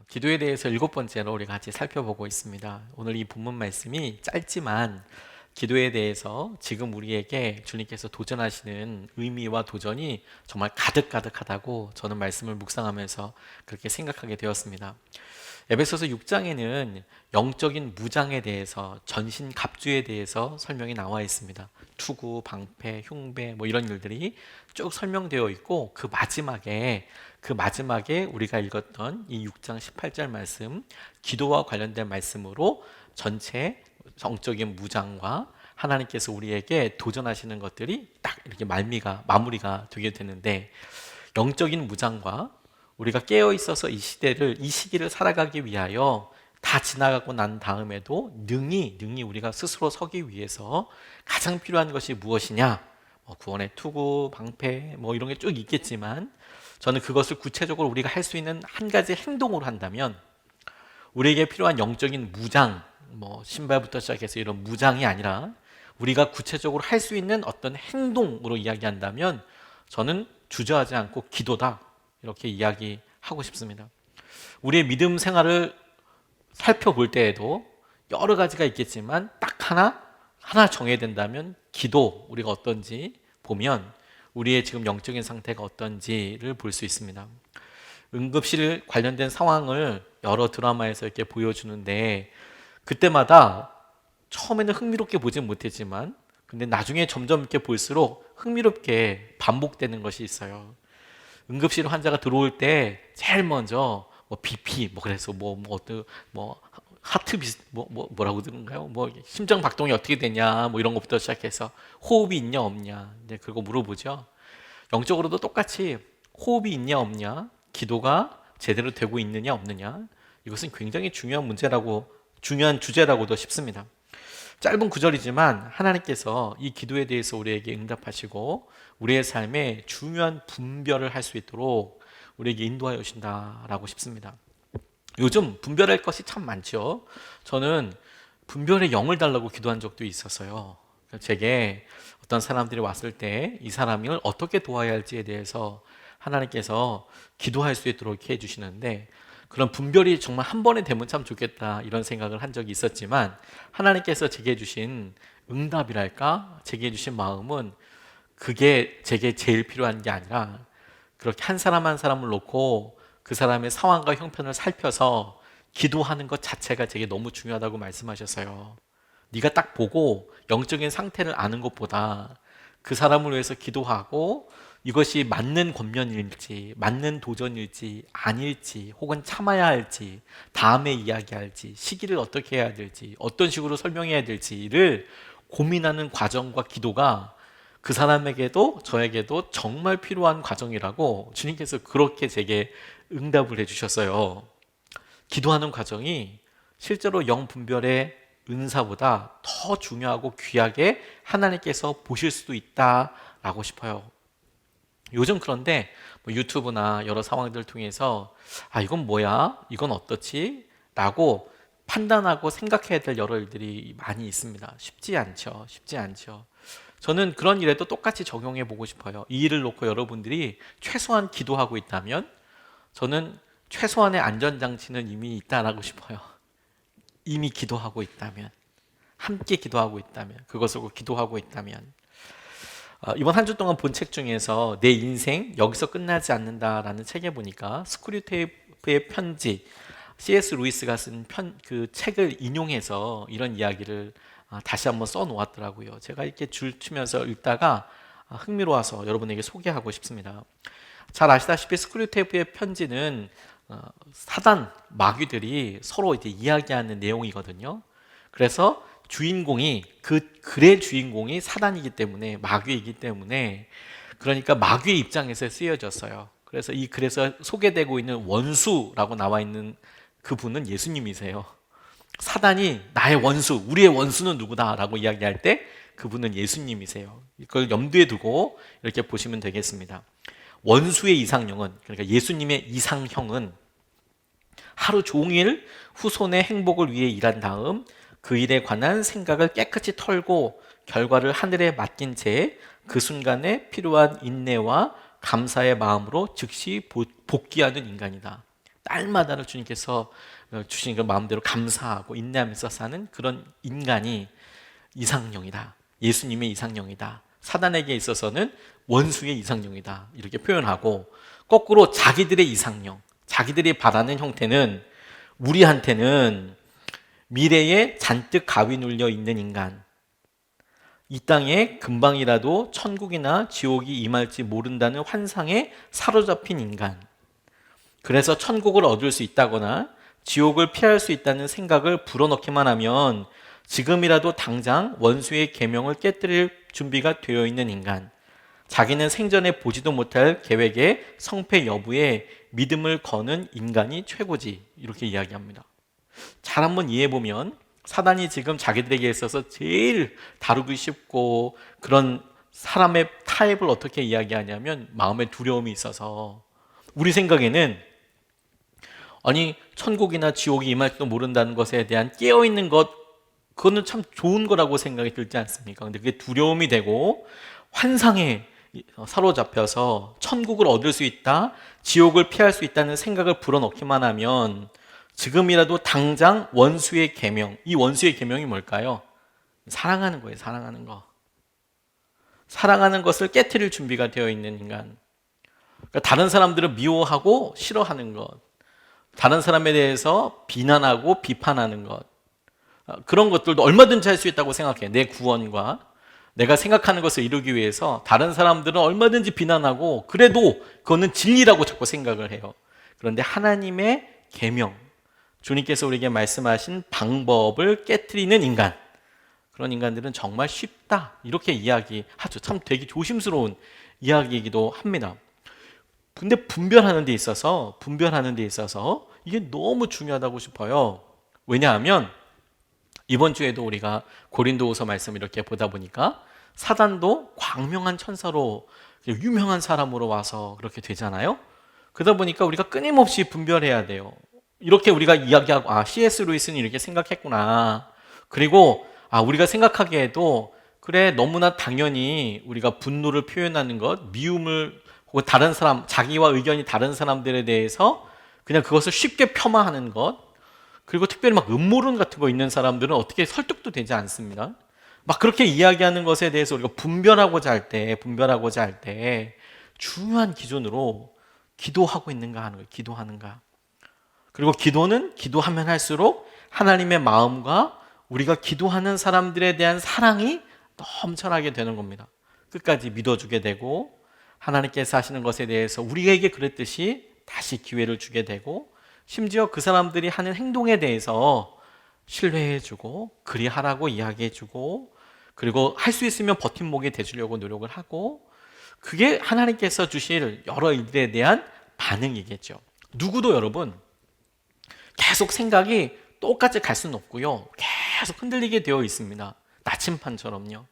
기도에 대해서 7번째로 우리 같이 살펴보고 있습니다. 오늘 이 본문 말씀이 짧지만 기도에 대해서 지금 우리에게 주님께서 도전하시는 의미와 도전이 정말 가득가득하다고 저는 말씀을 묵상하면서 그렇게 생각하게 되었습니다. 에베소서 6장에는 영적인 무장에 대해서, 전신갑주에 대해서 설명이 나와 있습니다. 투구, 방패, 흉배 뭐 이런 일들이 쭉 설명되어 있고, 그 마지막에 우리가 읽었던 이 6장 18절 말씀, 기도와 관련된 말씀으로 전체 영적인 무장과 하나님께서 우리에게 도전하시는 것들이 딱 이렇게 마무리가 되게 되는데, 영적인 무장과 우리가 깨어 있어서 이 시기를 살아가기 위하여 다 지나가고 난 다음에도 능히 우리가 스스로 서기 위해서 가장 필요한 것이 무엇이냐? 구원의 투구, 방패 뭐 이런 게 쭉 있겠지만, 저는 그것을 구체적으로 우리가 할 수 있는 한 가지 행동으로 한다면, 우리에게 필요한 영적인 무장, 신발부터 시작해서 이런 무장이 아니라 우리가 구체적으로 할 수 있는 어떤 행동으로 이야기한다면, 저는 주저하지 않고 기도다, 이렇게 이야기하고 싶습니다. 우리의 믿음 생활을 살펴볼 때에도 여러 가지가 있겠지만 딱 하나 정해야 된다면 기도, 우리가 어떤지 보면 우리의 지금 영적인 상태가 어떤지를 볼 수 있습니다. 응급실 관련된 상황을 여러 드라마에서 이렇게 보여주는데, 그때마다 처음에는 흥미롭게 보진 못했지만 근데 나중에 점점 이렇게 볼수록 흥미롭게 반복되는 것이 있어요. 응급실 환자가 들어올 때 제일 먼저 BP 그래서 어떤 하트 비슷 뭐라고 그러는가요? 심장 박동이 어떻게 되냐 이런 것부터 시작해서 호흡이 있냐 없냐, 그거 물어보죠. 영적으로도 똑같이 호흡이 있냐 없냐, 기도가 제대로 되고 있느냐 없느냐, 이것은 굉장히 중요한 주제라고도 싶습니다. 짧은 구절이지만 하나님께서 이 기도에 대해서 우리에게 응답하시고 우리의 삶에 중요한 분별을 할 수 있도록 우리에게 인도하여 주신다라고 싶습니다. 요즘 분별할 것이 참 많죠. 저는 분별의 영을 달라고 기도한 적도 있었어요. 제게 어떤 사람들이 왔을 때 이 사람을 어떻게 도와야 할지에 대해서 하나님께서 기도할 수 있도록 해주시는데, 그런 분별이 정말 한 번에 되면 참 좋겠다, 이런 생각을 한 적이 있었지만, 하나님께서 제게 주신 응답이랄까, 제게 주신 마음은 그게 제게 제일 필요한 게 아니라, 그렇게 한 사람 한 사람을 놓고 그 사람의 상황과 형편을 살펴서 기도하는 것 자체가 제게 너무 중요하다고 말씀하셨어요. 네가 딱 보고 영적인 상태를 아는 것보다 그 사람을 위해서 기도하고 이것이 맞는 권면일지, 맞는 도전일지 아닐지, 혹은 참아야 할지, 다음에 이야기할지, 시기를 어떻게 해야 될지, 어떤 식으로 설명해야 될지를 고민하는 과정과 기도가 그 사람에게도 저에게도 정말 필요한 과정이라고 주님께서 그렇게 제게 응답을 해주셨어요. 기도하는 과정이 실제로 영분별의 은사보다 더 중요하고 귀하게 하나님께서 보실 수도 있다라고 싶어요. 요즘 그런데 유튜브나 여러 상황들을 통해서 이건 뭐야? 이건 어떻지? 라고 판단하고 생각해야 될 여러 일들이 많이 있습니다. 쉽지 않죠. 저는 그런 일에도 똑같이 적용해 보고 싶어요. 이 일을 놓고 여러분들이 최소한 기도하고 있다면, 저는 최소한의 안전장치는 이미 있다라고 싶어요. 이미 기도하고 있다면, 함께 기도하고 있다면, 그것을 기도하고 있다면. 이번 한 주 동안 본 책 중에서 내 인생 여기서 끝나지 않는다라는 책에 보니까 스크류테이프의 편지, C.S. 루이스가 쓴 그 책을 인용해서 이런 이야기를 다시 한번 써 놓았더라고요. 제가 이렇게 줄 치면서 읽다가 흥미로워서 여러분에게 소개하고 싶습니다. 잘 아시다시피 스크류테이프의 편지는 사단 마귀들이 서로 이제 이야기하는 내용이거든요. 그래서 그 글의 주인공이 사단이기 때문에, 마귀이기 때문에, 그러니까 마귀의 입장에서 쓰여졌어요. 그래서 이 글에서 소개되고 있는 원수라고 나와 있는 그분은 예수님이세요. 사단이 나의 원수, 우리의 원수는 누구다라고 이야기할 때 그분은 예수님이세요. 이걸 염두에 두고 이렇게 보시면 되겠습니다. 원수의 이상형은, 그러니까 예수님의 이상형은 하루 종일 후손의 행복을 위해 일한 다음 그 일에 관한 생각을 깨끗이 털고 결과를 하늘에 맡긴 채 그 순간에 필요한 인내와 감사의 마음으로 즉시 복귀하는 인간이다. 날마다를 주님께서 주신 그 마음대로 감사하고 인내하면서 사는 그런 인간이 이상형이다. 예수님의 이상형이다. 사단에게 있어서는 원수의 이상형이다. 이렇게 표현하고, 거꾸로 자기들의 이상형, 자기들이 바라는 형태는 우리한테는 미래에 잔뜩 가위 눌려 있는 인간, 이 땅에 금방이라도 천국이나 지옥이 임할지 모른다는 환상에 사로잡힌 인간, 그래서 천국을 얻을 수 있다거나 지옥을 피할 수 있다는 생각을 불어넣기만 하면 지금이라도 당장 원수의 계명을 깨뜨릴 준비가 되어 있는 인간, 자기는 생전에 보지도 못할 계획의 성패 여부에 믿음을 거는 인간이 최고지, 이렇게 이야기합니다. 잘 한번 이해해보면 사단이 지금 자기들에게 있어서 제일 다루기 쉽고 그런 사람의 타입을 어떻게 이야기하냐면 마음에 두려움이 있어서, 우리 생각에는 아니 천국이나 지옥이 임할지도 모른다는 것에 대한 깨어있는 것, 그거는 참 좋은 거라고 생각이 들지 않습니까? 근데 그게 두려움이 되고 환상에 사로잡혀서 천국을 얻을 수 있다, 지옥을 피할 수 있다는 생각을 불어넣기만 하면 지금이라도 당장 원수의 계명, 이 원수의 계명이 뭘까요? 사랑하는 거예요. 사랑하는 거. 사랑하는 것을 깨트릴 준비가 되어 있는 인간. 그러니까 다른 사람들을 미워하고 싫어하는 것, 다른 사람에 대해서 비난하고 비판하는 것, 그런 것들도 얼마든지 할 수 있다고 생각해. 내 구원과 내가 생각하는 것을 이루기 위해서 다른 사람들은 얼마든지 비난하고, 그래도 그거는 진리라고 자꾸 생각을 해요. 그런데 하나님의 계명, 주님께서 우리에게 말씀하신 방법을 깨트리는 인간, 그런 인간들은 정말 쉽다, 이렇게 이야기하죠. 참 되게 조심스러운 이야기이기도 합니다. 근데 분별하는 데 있어서 이게 너무 중요하다고 싶어요. 왜냐하면 이번 주에도 우리가 고린도후서 말씀 이렇게 보다 보니까 사단도 광명한 천사로 유명한 사람으로 와서 그렇게 되잖아요. 그러다 보니까 우리가 끊임없이 분별해야 돼요. 이렇게 우리가 이야기하고, C.S. 루이스는 이렇게 생각했구나. 그리고 우리가 생각하기에도 그래, 너무나 당연히 우리가 분노를 표현하는 것, 미움을, 혹은 다른 사람, 자기와 의견이 다른 사람들에 대해서 그냥 그것을 쉽게 폄하하는 것, 그리고 특별히 막 음모론 같은 거 있는 사람들은 어떻게 설득도 되지 않습니다. 막 그렇게 이야기하는 것에 대해서 우리가 분별하고자 할 때 중요한 기준으로 기도하고 있는가 하는 거예요. 기도하는가. 그리고 기도는 기도하면 할수록 하나님의 마음과 우리가 기도하는 사람들에 대한 사랑이 넘쳐나게 되는 겁니다. 끝까지 믿어주게 되고, 하나님께서 하시는 것에 대해서 우리에게 그랬듯이 다시 기회를 주게 되고, 심지어 그 사람들이 하는 행동에 대해서 신뢰해주고 그리하라고 이야기해주고, 그리고 할 수 있으면 버팀목이 돼주려고 노력을 하고, 그게 하나님께서 주실 여러 일들에 대한 반응이겠죠. 누구도 여러분 계속 생각이 똑같이 갈 수는 없고요, 계속 흔들리게 되어 있습니다. 나침판처럼요.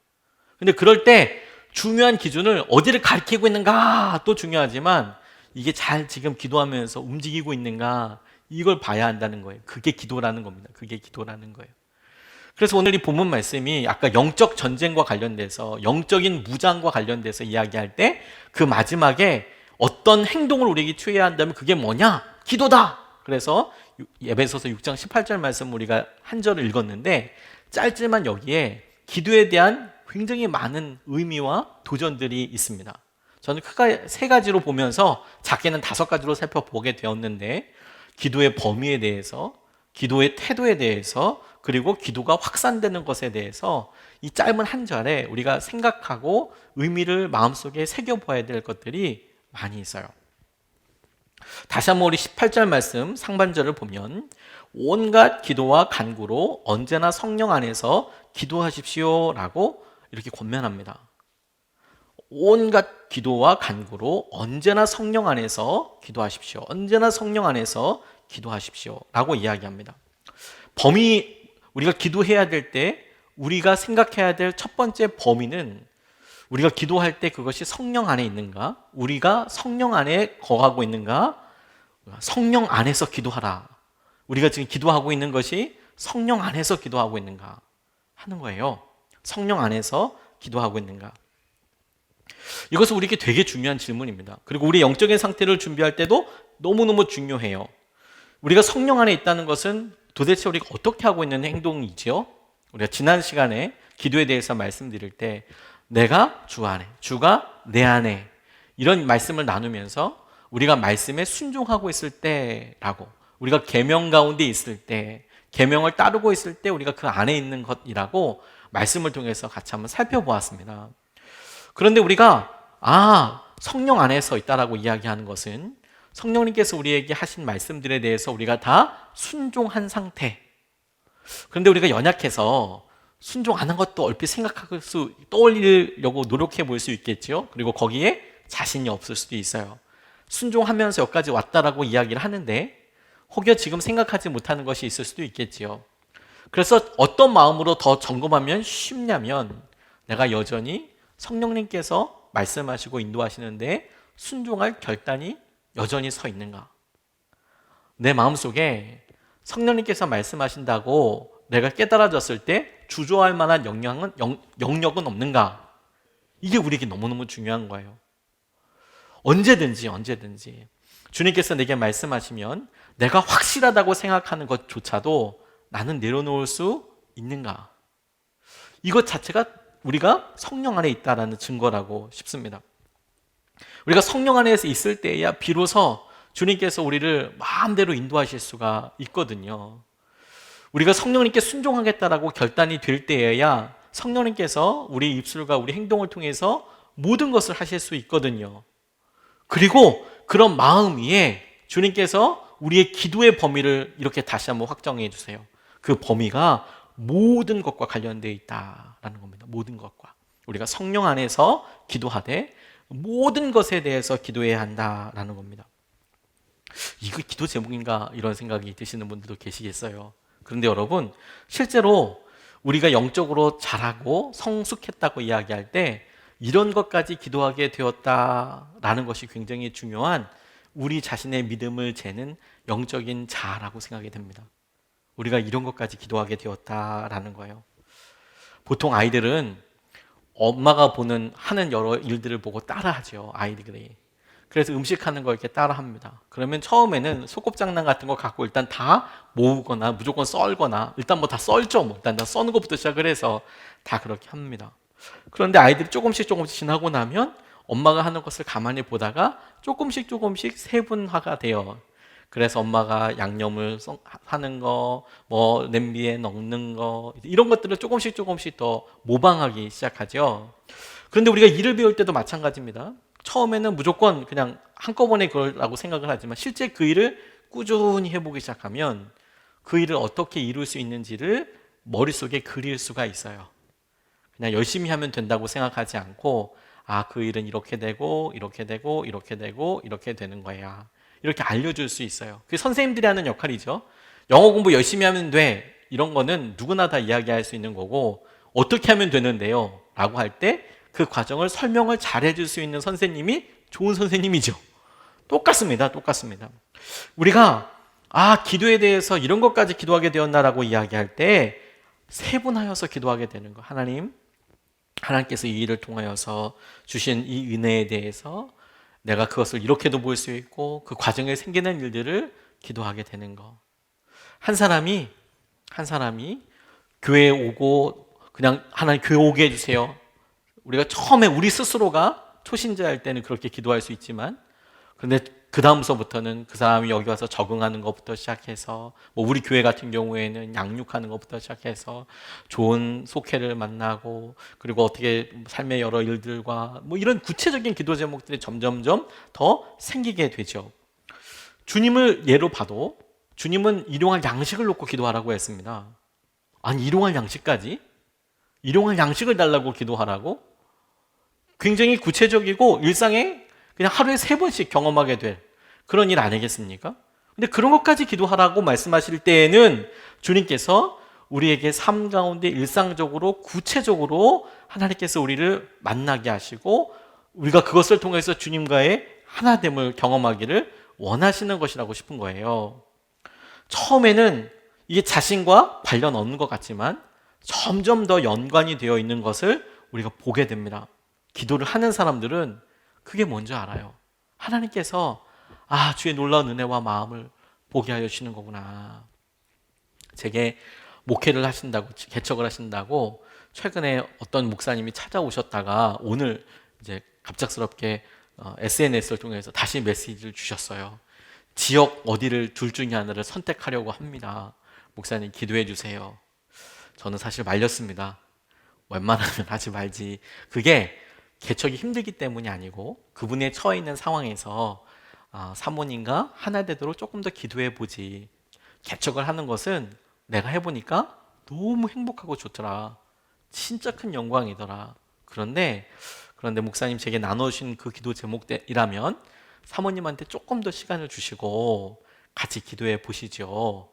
근데 그럴 때 중요한 기준을 어디를 가리키고 있는가 또 중요하지만, 이게 잘 지금 기도하면서 움직이고 있는가, 이걸 봐야 한다는 거예요. 그게 기도라는 겁니다. 그게 기도라는 거예요. 그래서 오늘 이 본문 말씀이 아까 영적 전쟁과 관련돼서, 영적인 무장과 관련돼서 이야기할 때 그 마지막에 어떤 행동을 우리에게 취해야 한다면 그게 뭐냐? 기도다! 그래서 에베소서 6장 18절 말씀 우리가 한 절을 읽었는데, 짧지만 여기에 기도에 대한 굉장히 많은 의미와 도전들이 있습니다. 저는 크게 세 가지로 보면서 작게는 5가지로 살펴보게 되었는데, 기도의 범위에 대해서, 기도의 태도에 대해서, 그리고 기도가 확산되는 것에 대해서 이 짧은 한 절에 우리가 생각하고 의미를 마음속에 새겨봐야 될 것들이 많이 있어요. 다시 한번 우리 18절 말씀 상반절을 보면, 온갖 기도와 간구로 언제나 성령 안에서 기도하십시오 라고 이렇게 권면합니다. 온갖 기도와 간구로 언제나 성령 안에서 기도하십시오. 언제나 성령 안에서 기도하십시오 라고 이야기합니다. 범위, 우리가 기도해야 될 때 우리가 생각해야 될 첫 번째 범위는, 우리가 기도할 때 그것이 성령 안에 있는가, 우리가 성령 안에 거하고 있는가, 성령 안에서 기도하라. 우리가 지금 기도하고 있는 것이 성령 안에서 기도하고 있는가 하는 거예요. 성령 안에서 기도하고 있는가. 이것은 우리에게 되게 중요한 질문입니다. 그리고 우리 영적인 상태를 준비할 때도 너무너무 중요해요. 우리가 성령 안에 있다는 것은 도대체 우리가 어떻게 하고 있는 행동이지요? 우리가 지난 시간에 기도에 대해서 말씀드릴 때 내가 주 안에, 주가 내 안에 이런 말씀을 나누면서 우리가 말씀에 순종하고 있을 때라고, 우리가 계명 가운데 있을 때, 계명을 따르고 있을 때 우리가 그 안에 있는 것이라고 말씀을 통해서 같이 한번 살펴보았습니다. 그런데 우리가 성령 안에서 있다라고 이야기하는 것은 성령님께서 우리에게 하신 말씀들에 대해서 우리가 다 순종한 상태. 그런데 우리가 연약해서 순종 안 한 것도 얼핏 생각할 수, 떠올리려고 노력해 볼 수 있겠죠. 그리고 거기에 자신이 없을 수도 있어요. 순종하면서 여기까지 왔다라고 이야기를 하는데 혹여 지금 생각하지 못하는 것이 있을 수도 있겠지요. 그래서 어떤 마음으로 더 점검하면 쉽냐면, 내가 여전히 성령님께서 말씀하시고 인도하시는데 순종할 결단이 여전히 서 있는가? 내 마음속에 성령님께서 말씀하신다고 내가 깨달아졌을 때 주저할 만한 영역은 없는가? 이게 우리에게 너무너무 중요한 거예요. 언제든지 주님께서 내게 말씀하시면 내가 확실하다고 생각하는 것조차도 나는 내려놓을 수 있는가? 이것 자체가 우리가 성령 안에 있다라는 증거라고 싶습니다. 우리가 성령 안에서 있을 때야 비로소 주님께서 우리를 마음대로 인도하실 수가 있거든요. 우리가 성령님께 순종하겠다라고 결단이 될 때에야 성령님께서 우리 입술과 우리 행동을 통해서 모든 것을 하실 수 있거든요. 그리고 그런 마음 위에 주님께서 우리의 기도의 범위를 이렇게 다시 한번 확정해 주세요. 그 범위가 모든 것과 관련되어 있다라는 겁니다. 모든 것과. 우리가 성령 안에서 기도하되 모든 것에 대해서 기도해야 한다라는 겁니다. 이거 기도 제목인가 이런 생각이 드시는 분들도 계시겠어요. 그런데 여러분, 실제로 우리가 영적으로 자라고 성숙했다고 이야기할 때 이런 것까지 기도하게 되었다라는 것이 굉장히 중요한 우리 자신의 믿음을 재는 영적인 자아라고 생각이 됩니다. 우리가 이런 것까지 기도하게 되었다라는 거예요. 보통 아이들은 엄마가 하는 여러 일들을 보고 따라하죠, 아이들이. 그래서 음식하는 거 이렇게 따라합니다. 그러면 처음에는 소꿉장난 같은 거 갖고 일단 다 모으거나 무조건 썰거나, 일단 뭐 다 썰죠. 일단 다 써는 것부터 시작을 해서 다 그렇게 합니다. 그런데 아이들이 조금씩 지나고 나면 엄마가 하는 것을 가만히 보다가 조금씩 세분화가 돼요. 그래서 엄마가 양념을 하는 거, 뭐 냄비에 넣는 거, 이런 것들을 조금씩 더 모방하기 시작하죠. 그런데 우리가 일을 배울 때도 마찬가지입니다. 처음에는 무조건 그냥 한꺼번에 그러라고 생각을 하지만 실제 그 일을 꾸준히 해보기 시작하면 그 일을 어떻게 이룰 수 있는지를 머릿속에 그릴 수가 있어요. 그냥 열심히 하면 된다고 생각하지 않고, 그 일은 이렇게 되고 이렇게 되는 거야, 이렇게 알려줄 수 있어요. 그게 선생님들이 하는 역할이죠. 영어 공부 열심히 하면 돼, 이런 거는 누구나 다 이야기할 수 있는 거고, 어떻게 하면 되는데요? 라고 할 때 그 과정을 설명을 잘 해줄 수 있는 선생님이 좋은 선생님이죠. 똑같습니다. 우리가 기도에 대해서 이런 것까지 기도하게 되었나라고 이야기할 때 세분하여서 기도하게 되는 거. 하나님께서 이 일을 통하여서 주신 이 은혜에 대해서 내가 그것을 이렇게도 볼 수 있고 그 과정에 생기는 일들을 기도하게 되는 거. 한 사람이 교회에 오고 그냥 하나님 교회 오게 해주세요. 우리가 처음에 우리 스스로가 초신자일 때는 그렇게 기도할 수 있지만, 그런데 그 다음서부터는 그 사람이 여기 와서 적응하는 것부터 시작해서, 뭐 우리 교회 같은 경우에는 양육하는 것부터 시작해서 좋은 속회를 만나고, 그리고 어떻게 삶의 여러 일들과 뭐 이런 구체적인 기도 제목들이 점점점 더 생기게 되죠. 주님을 예로 봐도 주님은 일용할 양식을 놓고 기도하라고 했습니다. 아니, 일용할 양식까지? 일용할 양식을 달라고 기도하라고? 굉장히 구체적이고 일상에 그냥 하루에 3번씩 경험하게 될 그런 일 아니겠습니까? 근데 그런 것까지 기도하라고 말씀하실 때에는 주님께서 우리에게 삶 가운데 일상적으로 구체적으로 하나님께서 우리를 만나게 하시고 우리가 그것을 통해서 주님과의 하나됨을 경험하기를 원하시는 것이라고 싶은 거예요. 처음에는 이게 자신과 관련 없는 것 같지만 점점 더 연관이 되어 있는 것을 우리가 보게 됩니다. 기도를 하는 사람들은 그게 뭔지 알아요. 하나님께서 주의 놀라운 은혜와 마음을 보게 하여 주시는 거구나. 제게 목회를 하신다고, 개척을 하신다고 최근에 어떤 목사님이 찾아오셨다가 오늘 이제 갑작스럽게 SNS를 통해서 다시 메시지를 주셨어요. 지역 어디를 둘 중에 하나를 선택하려고 합니다. 목사님 기도해 주세요. 저는 사실 말렸습니다. 웬만하면 하지 말지. 그게 개척이 힘들기 때문이 아니고 그분의 처해 있는 상황에서 사모님과 하나 되도록 조금 더 기도해 보지. 개척을 하는 것은 내가 해보니까 너무 행복하고 좋더라. 진짜 큰 영광이더라. 그런데 목사님 제게 나눠주신 그 기도 제목이라면 사모님한테 조금 더 시간을 주시고 같이 기도해 보시죠.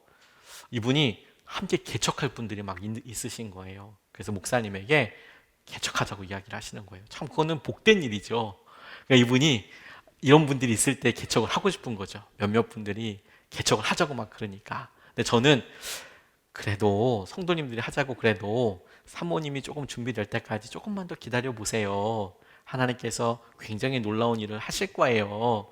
이분이 함께 개척할 분들이 막 있으신 거예요. 그래서 목사님에게 개척하자고 이야기를 하시는 거예요. 참 그거는 복된 일이죠. 그러니까 이분이 이런 분들이 있을 때 개척을 하고 싶은 거죠. 몇몇 분들이 개척을 하자고 막 그러니까. 근데 저는 그래도 성도님들이 하자고 그래도 사모님이 조금 준비될 때까지 조금만 더 기다려 보세요. 하나님께서 굉장히 놀라운 일을 하실 거예요.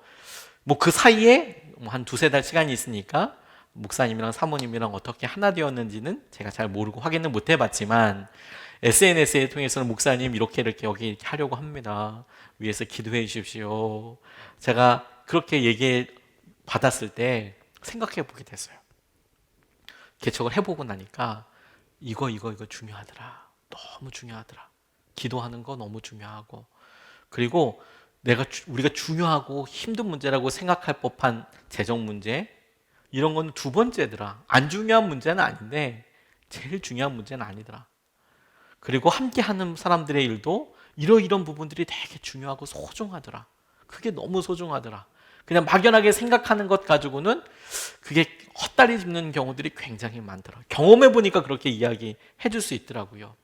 뭐 그 사이에 한 두세 달 시간이 있으니까 목사님이랑 사모님이랑 어떻게 하나 되었는지는 제가 잘 모르고 확인은 못 해봤지만 SNS에 통해서는 목사님 이렇게 여기 하려고 합니다. 위에서 기도해 주십시오. 제가 그렇게 얘기 받았을 때 생각해 보게 됐어요. 개척을 해보고 나니까 이거 중요하더라. 너무 중요하더라. 기도하는 거 너무 중요하고, 그리고 우리가 중요하고 힘든 문제라고 생각할 법한 재정 문제, 이런 건 두 번째더라. 안 중요한 문제는 아닌데 제일 중요한 문제는 아니더라. 그리고 함께 하는 사람들의 일도 이런 부분들이 되게 중요하고 소중하더라. 그게 너무 소중하더라. 그냥 막연하게 생각하는 것 가지고는 그게 헛다리 짚는 경우들이 굉장히 많더라. 경험해 보니까 그렇게 이야기해 줄 수 있더라고요.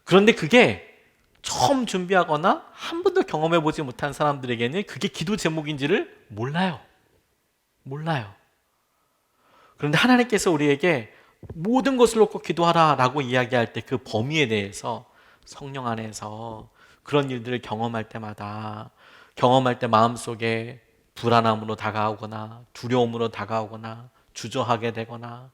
그런데 그게 처음 준비하거나 한 번도 경험해 보지 못한 사람들에게는 그게 기도 제목인지를 몰라요. 그런데 하나님께서 우리에게 모든 것을 놓고 기도하라라고 이야기할 때 그 범위에 대해서 성령 안에서 그런 일들을 경험할 때 마음속에 불안함으로 다가오거나 두려움으로 다가오거나 주저하게 되거나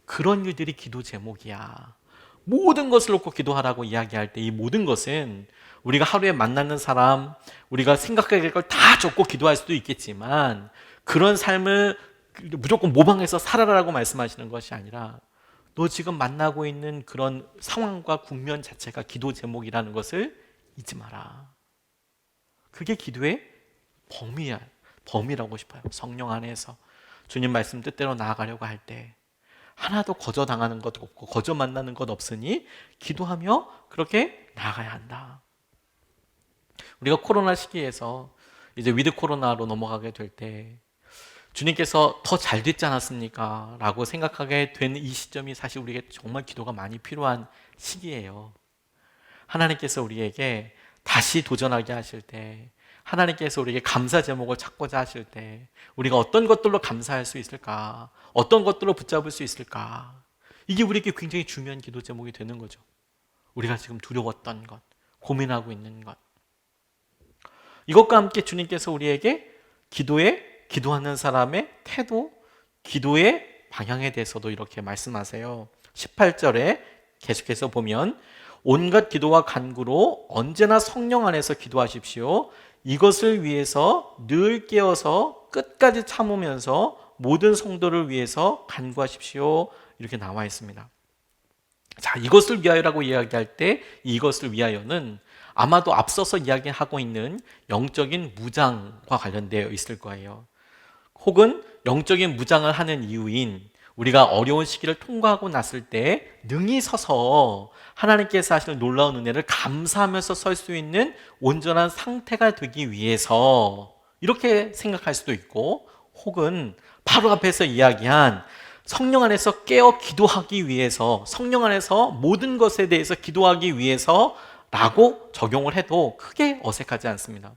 그런 일들이 기도 제목이야. 모든 것을 놓고 기도하라고 이야기할 때 이 모든 것은 우리가 하루에 만나는 사람, 우리가 생각해야 될 걸 다 적고 기도할 수도 있겠지만 그런 삶을 무조건 모방해서 살아라라고 말씀하시는 것이 아니라 너 지금 만나고 있는 그런 상황과 국면 자체가 기도 제목이라는 것을 잊지 마라. 그게 기도의 범위라고 싶어요. 성령 안에서 주님 말씀 뜻대로 나아가려고 할 때 하나도 거저당하는 것 없고 거저 만나는 것 없으니 기도하며 그렇게 나아가야 한다. 우리가 코로나 시기에서 이제 위드 코로나로 넘어가게 될 때 주님께서 더 잘 됐지 않았습니까? 라고 생각하게 된 이 시점이 사실 우리에게 정말 기도가 많이 필요한 시기예요. 하나님께서 우리에게 다시 도전하게 하실 때, 하나님께서 우리에게 감사 제목을 찾고자 하실 때 우리가 어떤 것들로 감사할 수 있을까? 어떤 것들로 붙잡을 수 있을까? 이게 우리에게 굉장히 중요한 기도 제목이 되는 거죠. 우리가 지금 두려웠던 것, 고민하고 있는 것, 이것과 함께 주님께서 우리에게 기도하는 사람의 태도, 기도의 방향에 대해서도 이렇게 말씀하세요. 18절에 계속해서 보면 온갖 기도와 간구로 언제나 성령 안에서 기도하십시오. 이것을 위해서 늘 깨어서 끝까지 참으면서 모든 성도를 위해서 간구하십시오. 이렇게 나와 있습니다. 자, 이것을 위하여라고 이야기할 때 이것을 위하여는 아마도 앞서서 이야기하고 있는 영적인 무장과 관련되어 있을 거예요. 혹은 영적인 무장을 하는 이유인 우리가 어려운 시기를 통과하고 났을 때 능히 서서 하나님께서 하시는 놀라운 은혜를 감사하면서 설 수 있는 온전한 상태가 되기 위해서 이렇게 생각할 수도 있고, 혹은 바로 앞에서 이야기한 성령 안에서 깨어 기도하기 위해서, 성령 안에서 모든 것에 대해서 기도하기 위해서 라고 적용을 해도 크게 어색하지 않습니다.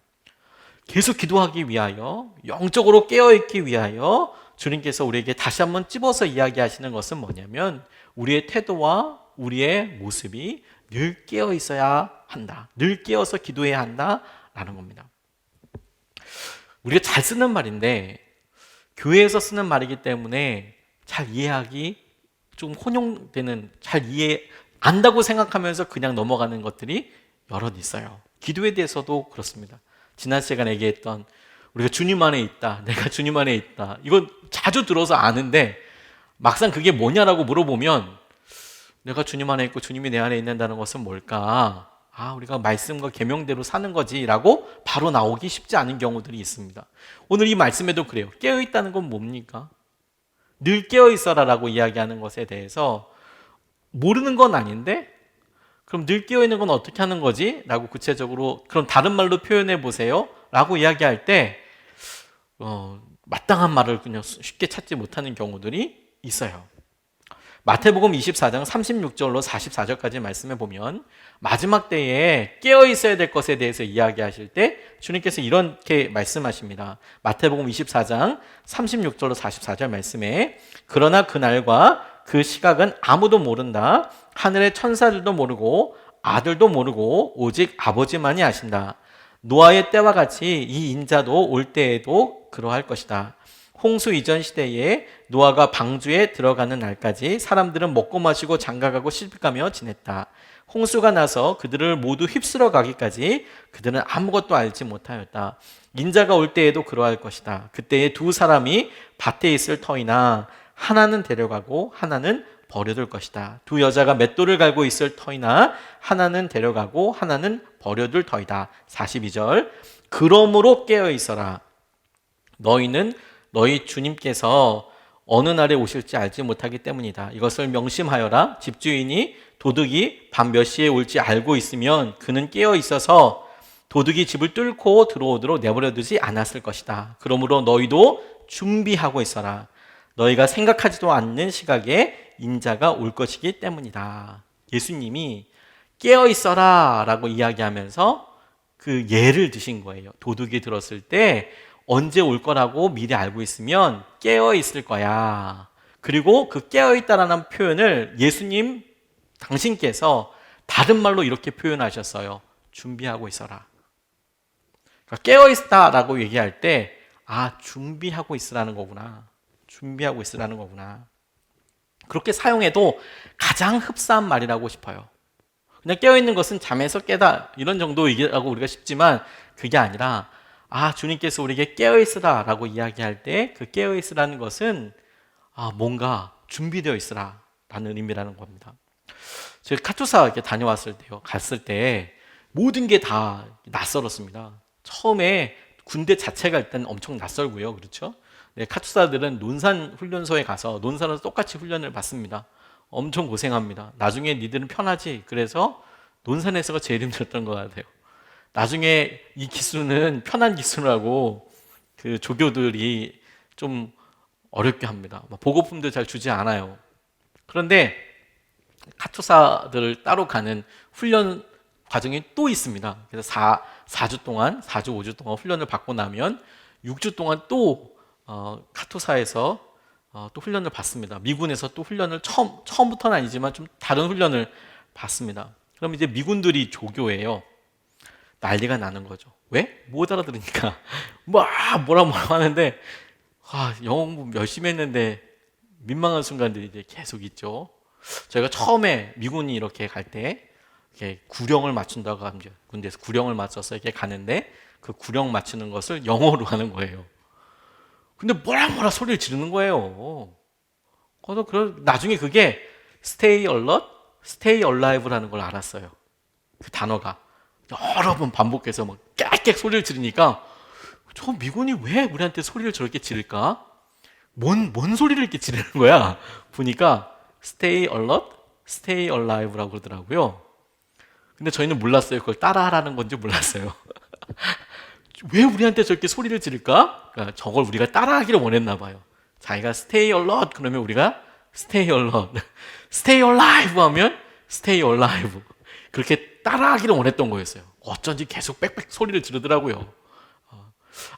계속 기도하기 위하여, 영적으로 깨어있기 위하여 주님께서 우리에게 다시 한번 찝어서 이야기하시는 것은 뭐냐면 우리의 태도와 우리의 모습이 늘 깨어 있어야 한다. 늘 깨어서 기도해야 한다라는 겁니다. 우리가 잘 쓰는 말인데 교회에서 쓰는 말이기 때문에 잘 이해하기 좀 혼용되는, 잘 이해 안다고 생각하면서 그냥 넘어가는 것들이 여럿 있어요. 기도에 대해서도 그렇습니다. 지난 시간에 얘기했던 우리가 주님 안에 있다, 내가 주님 안에 있다, 이건 자주 들어서 아는데 막상 그게 뭐냐라고 물어보면 내가 주님 안에 있고 주님이 내 안에 있는다는 것은 뭘까? 우리가 말씀과 계명대로 사는 거지라고 바로 나오기 쉽지 않은 경우들이 있습니다. 오늘 이 말씀에도 그래요. 깨어있다는 건 뭡니까? 늘 깨어있어라라고 이야기하는 것에 대해서 모르는 건 아닌데 그럼 늘 깨어있는 건 어떻게 하는 거지? 라고 구체적으로 그럼 다른 말로 표현해 보세요 라고 이야기할 때 마땅한 말을 그냥 쉽게 찾지 못하는 경우들이 있어요. 마태복음 24장 36절로 44절까지 말씀해 보면 마지막 때에 깨어 있어야 될 것에 대해서 이야기하실 때 주님께서 이렇게 말씀하십니다. 마태복음 24장 36절로 44절 말씀에 그러나 그날과 그 시각은 아무도 모른다. 하늘의 천사들도 모르고 아들도 모르고 오직 아버지만이 아신다. 노아의 때와 같이 이 인자도 올 때에도 그러할 것이다. 홍수 이전 시대에 노아가 방주에 들어가는 날까지 사람들은 먹고 마시고 장가가고 시집가며 지냈다. 홍수가 나서 그들을 모두 휩쓸어 가기까지 그들은 아무것도 알지 못하였다. 인자가 올 때에도 그러할 것이다. 그때에 두 사람이 밭에 있을 터이나 하나는 데려가고 하나는 버려둘 것이다. 두 여자가 맷돌을 갈고 있을 터이나 하나는 데려가고 하나는 버려둘 터이다. 42절 그러므로 깨어 있어라. 너희는 너희 주님께서 어느 날에 오실지 알지 못하기 때문이다. 이것을 명심하여라. 집주인이 도둑이 밤 몇 시에 올지 알고 있으면 그는 깨어 있어서 도둑이 집을 뚫고 들어오도록 내버려두지 않았을 것이다. 그러므로 너희도 준비하고 있어라. 너희가 생각하지도 않는 시각에 인자가 올 것이기 때문이다. 예수님이 깨어 있어라 라고 이야기하면서 그 예를 드신 거예요. 도둑이 들었을 때 언제 올 거라고 미리 알고 있으면 깨어 있을 거야. 그리고 그 깨어 있다라는 표현을 예수님 당신께서 다른 말로 이렇게 표현하셨어요. 준비하고 있어라. 그러니까 깨어 있다라고 얘기할 때 준비하고 있으라는 거구나. 준비하고 있으라는 거구나. 그렇게 사용해도 가장 흡사한 말이라고 싶어요. 그냥 깨어 있는 것은 잠에서 깨다 이런 정도 얘기라고 우리가 싶지만 그게 아니라 주님께서 우리에게 깨어있으라 라고 이야기할 때 그 깨어있으라는 것은 뭔가 준비되어 있으라 라는 의미라는 겁니다. 제가 카투사 이렇게 다녀왔을 때요. 갔을 때 모든 게 다 낯설었습니다. 처음에 군대 자체가 일단 엄청 낯설고요. 그렇죠? 네, 카투사들은 논산 훈련소에 가서 논산에서 똑같이 훈련을 받습니다. 엄청 고생합니다. 나중에 니들은 편하지? 그래서 논산에서가 제일 힘들었던 것 같아요. 나중에 이 기수는 편한 기수라고 그 조교들이 좀 어렵게 합니다. 보고품도 잘 주지 않아요. 그런데 카투사들 따로 가는 훈련 과정이 또 있습니다. 그래서 4주 동안, 4주, 5주 동안 훈련을 받고 나면 6주 동안 또 카투사에서 또 훈련을 받습니다. 미군에서 또 훈련을 처음부터는 아니지만 좀 다른 훈련을 받습니다. 그럼 이제 미군들이 조교예요. 난리가 나는 거죠. 왜? 못 알아들으니까 뭐라 하는데 영어 공부 열심히 했는데 민망한 순간들이 이제 계속 있죠. 저희가 처음에 미군이 이렇게 갈 때 구령을 맞춘다고 합니다. 군대에서 구령을 맞춰서 이렇게 가는데 그 구령 맞추는 것을 영어로 하는 거예요. 근데 뭐라 소리를 지르는 거예요. 그래서 나중에 그게 stay alert, stay alive라는 걸 알았어요. 그 단어가. 여러 번 반복해서 막 깨깨 소리를 지르니까 저 미군이 왜 우리한테 소리를 저렇게 지를까? 뭔 소리를 이렇게 지르는 거야? 보니까 stay alert, stay alive라고 그러더라고요. 근데 저희는 몰랐어요. 그걸 따라하라는 건지 몰랐어요. 왜 우리한테 저렇게 소리를 지를까? 그러니까 저걸 우리가 따라하기를 원했나 봐요. 자기가 stay alert 그러면 우리가 stay alert, stay alive 하면 stay alive. 그렇게 따라하기를 원했던 거였어요. 어쩐지 계속 빽빽 소리를 지르더라고요.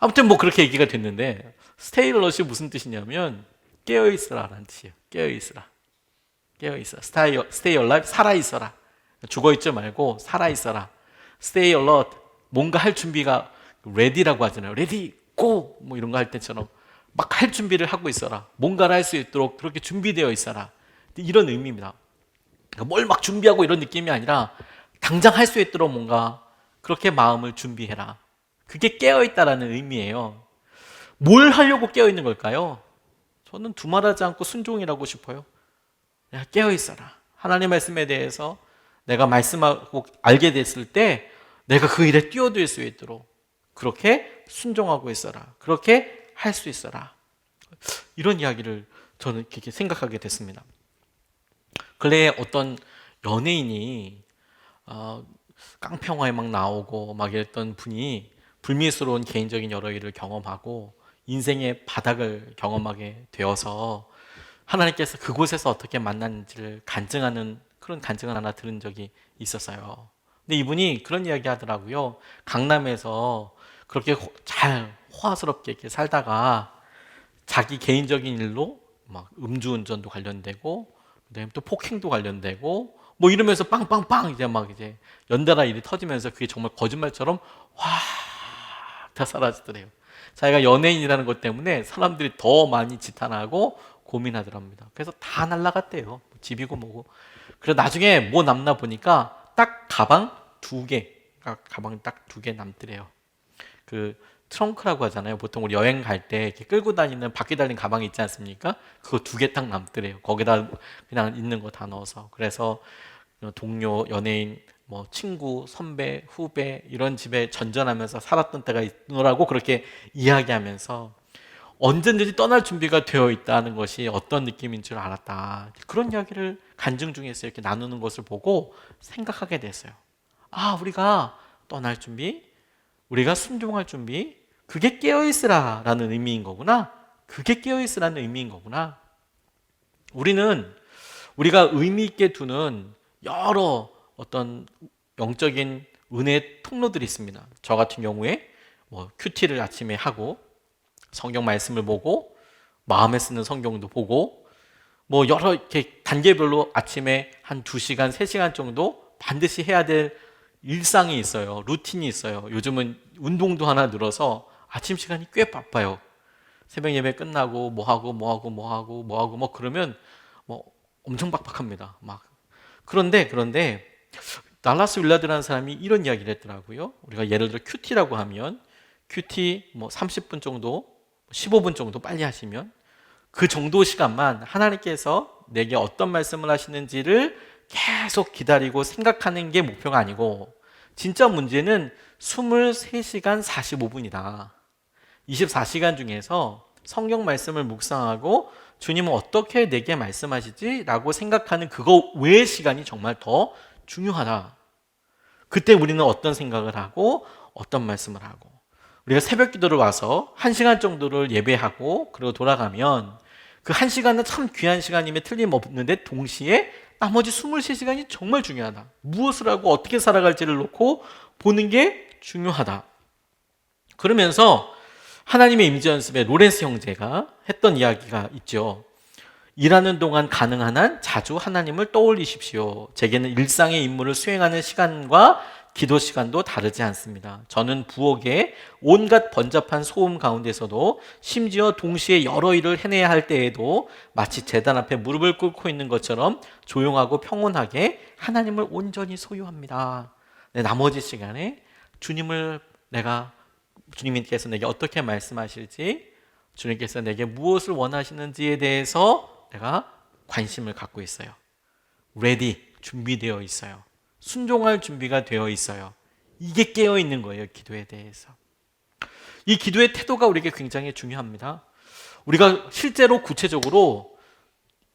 아무튼 그렇게 얘기가 됐는데 stay alert이 무슨 뜻이냐면 깨어있으라라는 뜻이에요. 깨어있으라. stay alive, 살아있어라. 죽어있지 말고 살아있어라. stay alert, 뭔가 할 준비가 ready라고 하잖아요. ready, go 이런 거 할 때처럼 막 할 준비를 하고 있어라. 뭔가를 할 수 있도록 그렇게 준비되어 있어라. 이런 의미입니다. 그러니까 뭘 막 준비하고 이런 느낌이 아니라 당장 할 수 있도록 뭔가 그렇게 마음을 준비해라. 그게 깨어있다라는 의미예요. 뭘 하려고 깨어있는 걸까요? 저는 두말하지 않고 순종이라고 싶어요. 내가 깨어있어라. 하나님 말씀에 대해서 내가 말씀하고 알게 됐을 때 내가 그 일에 뛰어들 수 있도록 그렇게 순종하고 있어라. 그렇게 할 수 있어라. 이런 이야기를 저는 이렇게 생각하게 됐습니다. 근래에 어떤 연예인이 깡평화에 막 나오고 막 이랬던 분이 불미스러운 개인적인 여러 일을 경험하고 인생의 바닥을 경험하게 되어서 하나님께서 그곳에서 어떻게 만났는지를 간증하는 그런 간증을 하나 들은 적이 있었어요. 근데 이분이 그런 이야기 하더라고요. 강남에서 그렇게 잘 호화스럽게 이렇게 살다가 자기 개인적인 일로 막 음주운전도 관련되고 그다음에 또 폭행도 관련되고 뭐 이러면서 빵빵빵 이제 연달아 일이 터지면서 그게 정말 거짓말처럼 확 다 사라지더래요. 자기가 연예인이라는 것 때문에 사람들이 더 많이 지탄하고 고민하더랍니다. 그래서 다 날라갔대요. 집이고 뭐고. 그래서 나중에 뭐 남나 보니까 딱 가방 2개, 가방 딱 2개 남더래요. 그 트렁크라고 하잖아요. 보통 우리 여행 갈 때 이렇게 끌고 다니는 바퀴 달린 가방이 있지 않습니까? 그거 2개 딱 남더래요. 거기다 그냥 있는 거 다 넣어서. 그래서 동료, 연예인, 뭐 친구, 선배, 후배 이런 집에 전전하면서 살았던 때가 있노라고 그렇게 이야기하면서 언제든지 떠날 준비가 되어 있다는 것이 어떤 느낌인 줄 알았다. 그런 이야기를 간증 중에서 이렇게 나누는 것을 보고 생각하게 됐어요. 아, 우리가 떠날 준비, 우리가 순종할 준비, 그게 깨어있으라라는 의미인 거구나. 그게 깨어있으라는 의미인 거구나. 우리가 의미 있게 두는 여러 어떤 영적인 은혜의 통로들이 있습니다. 저 같은 경우에 뭐 큐티를 아침에 하고 성경 말씀을 보고 마음에 쓰는 성경도 보고 뭐 여러 이렇게 단계별로 아침에 한 2시간, 3시간 정도 반드시 해야 될 일상이 있어요. 루틴이 있어요. 요즘은 운동도 하나 늘어서 아침 시간이 꽤 바빠요. 새벽 예배 끝나고 뭐 하고 그러면 뭐 엄청 빡빡합니다. 막 그런데 달라스 윌라드라는 사람이 이런 이야기를 했더라고요. 우리가 예를 들어 큐티라고 하면 큐티 뭐 30분 정도, 15분 정도 빨리 하시면 그 정도 시간만 하나님께서 내게 어떤 말씀을 하시는지를 계속 기다리고 생각하는 게 목표가 아니고 진짜 문제는 23시간 45분이다. 24시간 중에서 성경 말씀을 묵상하고 주님은 어떻게 내게 말씀하시지? 라고 생각하는 그거 외의 시간이 정말 더 중요하다. 그때 우리는 어떤 생각을 하고 어떤 말씀을 하고 우리가 새벽 기도를 와서 1시간 정도를 예배하고 그리고 돌아가면 그 1시간은 참 귀한 시간임에 틀림없는데 동시에 나머지 23시간이 정말 중요하다. 무엇을 하고 어떻게 살아갈지를 놓고 보는 게 중요하다. 그러면서 하나님의 임재 연습에 로렌스 형제가 했던 이야기가 있죠. 일하는 동안 가능한 한 자주 하나님을 떠올리십시오. 제게는 일상의 임무를 수행하는 시간과 기도 시간도 다르지 않습니다. 저는 부엌에 온갖 번잡한 소음 가운데서도 심지어 동시에 여러 일을 해내야 할 때에도 마치 제단 앞에 무릎을 꿇고 있는 것처럼 조용하고 평온하게 하나님을 온전히 소유합니다. 나머지 시간에 주님께서 내게 어떻게 말씀하실지, 주님께서 내게 무엇을 원하시는지에 대해서 내가 관심을 갖고 있어요. ready, 준비되어 있어요. 순종할 준비가 되어 있어요. 이게 깨어 있는 거예요, 기도에 대해서. 이 기도의 태도가 우리에게 굉장히 중요합니다. 우리가 실제로 구체적으로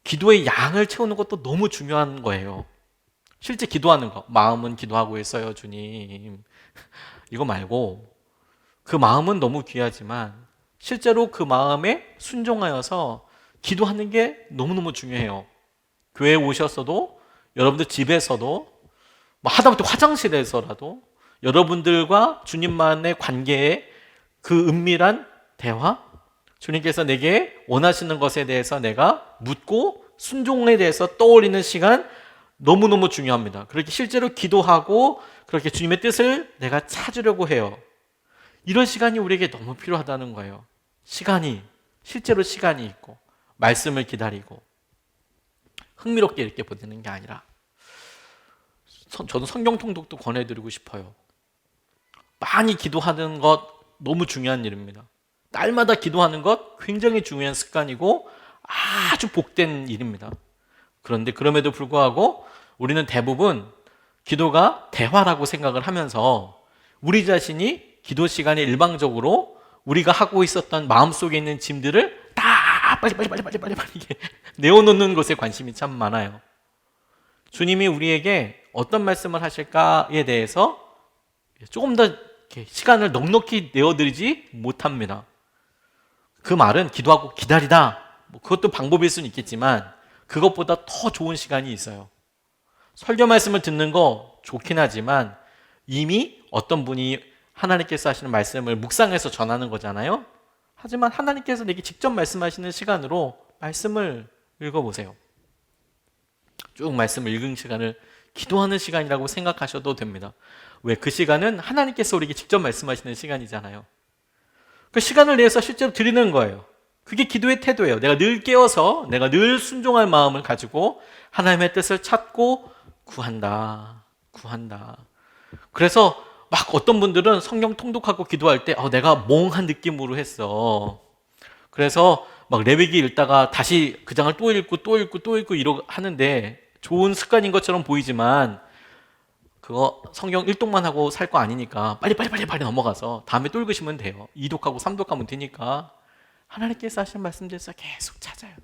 기도의 양을 채우는 것도 너무 중요한 거예요. 실제 기도하는 거, 마음은 기도하고 있어요, 주님. 이거 말고 그 마음은 너무 귀하지만 실제로 그 마음에 순종하여서 기도하는 게 너무너무 중요해요. 교회에 오셨어도, 여러분들 집에서도, 뭐 하다못해 화장실에서라도 여러분들과 주님만의 관계에 그 은밀한 대화, 주님께서 내게 원하시는 것에 대해서 내가 묻고 순종에 대해서 떠올리는 시간 너무너무 중요합니다. 그렇게 실제로 기도하고 그렇게 주님의 뜻을 내가 찾으려고 해요. 이런 시간이 우리에게 너무 필요하다는 거예요. 시간이. 그래서 우리가 기도할 때, 기도하는 시간이 너무너무 중요해요. 시간이. 그래서 우리가 기도할 때, 기도하는 시간이 너무너무 중요해요. 시간이. 그래서 우리가 기도할 때, 기도하는 시간이 너무너무 중요해요. 이런 시간이 우리에게 너무 필요하다는 거예요. 시간이. 실제로 시간이 있고 말씀을 기다리고 흥미롭게 이렇게 보내는 게 아니라 저는 성경 통독도 권해드리고 싶어요. 많이 기도하는 것 너무 중요한 일입니다. 날마다 기도하는 것 굉장히 중요한 습관이고 아주 복된 일입니다. 그런데 그럼에도 불구하고 우리는 대부분 기도가 대화라고 생각을 하면서 우리 자신이 기도 시간에 일방적으로 우리가 하고 있었던 마음속에 있는 짐들을 다 빨리 내어놓는 것에 관심이 참 많아요. 주님이 우리에게 어떤 말씀을 하실까에 대해서 조금 더 시간을 넉넉히 내어드리지 못합니다. 그 말은 기도하고 기다리다, 그것도 방법일 수는 있겠지만 그것보다 더 좋은 시간이 있어요. 설교 말씀을 듣는 거 좋긴 하지만 이미 어떤 분이 하나님께서 하시는 말씀을 묵상해서 전하는 거잖아요. 하지만 하나님께서 내게 직접 말씀하시는 시간으로 말씀을 읽어보세요. 쭉 말씀을 읽은 시간을 기도하는 시간이라고 생각하셔도 됩니다. 왜? 그 시간은 하나님께서 우리에게 직접 말씀하시는 시간이잖아요. 그 시간을 내서 실제로 드리는 거예요. 그게 기도의 태도예요. 내가 늘 깨어서 내가 늘 순종할 마음을 가지고 하나님의 뜻을 찾고 구한다. 그래서 막 어떤 분들은 성경 통독하고 기도할 때 내가 몽한 느낌으로 했어. 그래서 막 레위기 읽다가 다시 그 장을 또 읽고 이러고 하는데 좋은 습관인 것처럼 보이지만 그거 성경 1독만 하고 살 거 아니니까 빨리 넘어가서 다음에 또 읽으시면 돼요. 2독하고 3독하면 되니까 하나님께서 하시는 말씀들에서 계속 찾아요.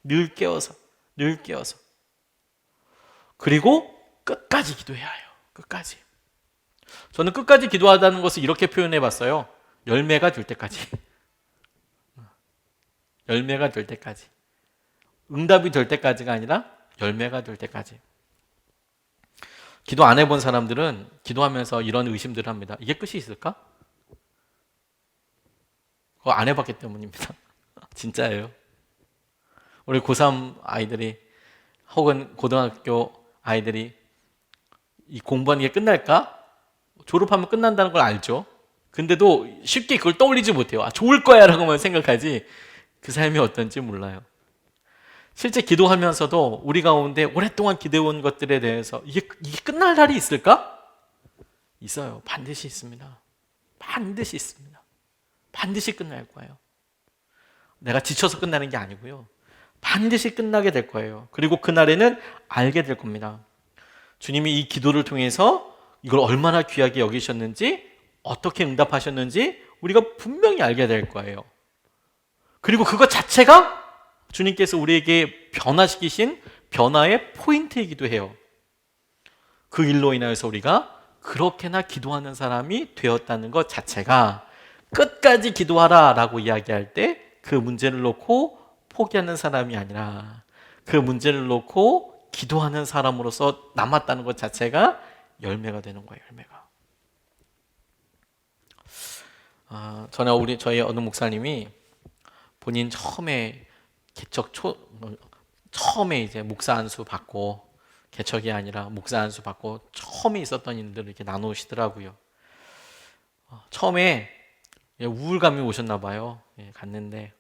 늘 깨어서 그리고 끝까지 기도해야 해요. 끝까지. 저는 끝까지 기도하다는 것을 이렇게 표현해 봤어요. 열매가 될 때까지. 열매가 될 때까지. 응답이 될 때까지가 아니라 열매가 될 때까지. 기도 안 해본 사람들은 기도하면서 이런 의심들을 합니다. 이게 끝이 있을까? 그거 안 해봤기 때문입니다. 진짜예요. 우리 고3 아이들이 혹은 고등학교 아이들이 이 공부하는 게 끝날까? 졸업하면 끝난다는 걸 알죠. 근데도 쉽게 그걸 떠올리지 못해요. 좋을 거야 라고만 생각하지 그 삶이 어떤지 몰라요. 실제 기도하면서도 우리 가운데 오랫동안 기도해온 것들에 대해서 이게 끝날 날이 있을까? 있어요. 반드시 있습니다. 반드시 끝날 거예요. 내가 지쳐서 끝나는 게 아니고요. 반드시 끝나게 될 거예요. 그리고 그날에는 알게 될 겁니다. 주님이 이 기도를 통해서 이걸 얼마나 귀하게 여기셨는지, 어떻게 응답하셨는지 우리가 분명히 알게 될 거예요. 그리고 그것 자체가 주님께서 우리에게 변화시키신 변화의 포인트이기도 해요. 그 일로 인하여서 우리가 그렇게나 기도하는 사람이 되었다는 것 자체가 끝까지 기도하라 라고 이야기할 때 그 문제를 놓고 포기하는 사람이 아니라 그 문제를 놓고 기도하는 사람으로서 남았다는 것 자체가 열매가 되는 거예요. 열매가. 전에 저희 어느 목사님이 본인 처음에 처음에 이제 목사 안수 받고 개척이 아니라 목사 안수 받고 처음에 있었던 일들을 이렇게 나누시더라고요. 처음에 우울감이 오셨나 봐요. 갔는데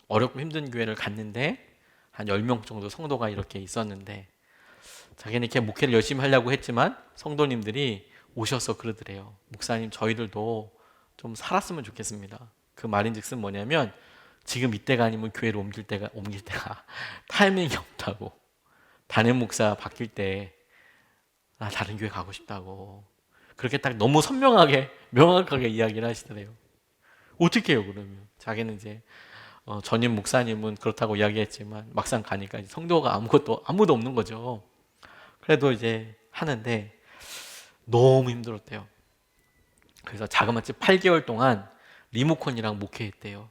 어렵고 힘든 교회를 갔는데 한 10명 정도 성도가 이렇게 있었는데 자기는 이렇게 목회를 열심히 하려고 했지만 성도님들이 오셔서 그러더래요. 목사님, 저희들도 좀 살았으면 좋겠습니다. 그 말인즉슨 뭐냐면 지금 이때가 아니면 교회를 옮길 때가 타이밍이 없다고. 담임 목사 바뀔 때 다른 교회 가고 싶다고. 그렇게 딱 너무 선명하게 명확하게 이야기를 하시더래요. 어떻게 해요 그러면? 자기는 이제 전임 목사님은 그렇다고 이야기했지만 막상 가니까 성도가 아무도 없는 거죠. 그래도 이제 하는데 너무 힘들었대요. 그래서 자그마치 8개월 동안 리모컨이랑 목회했대요.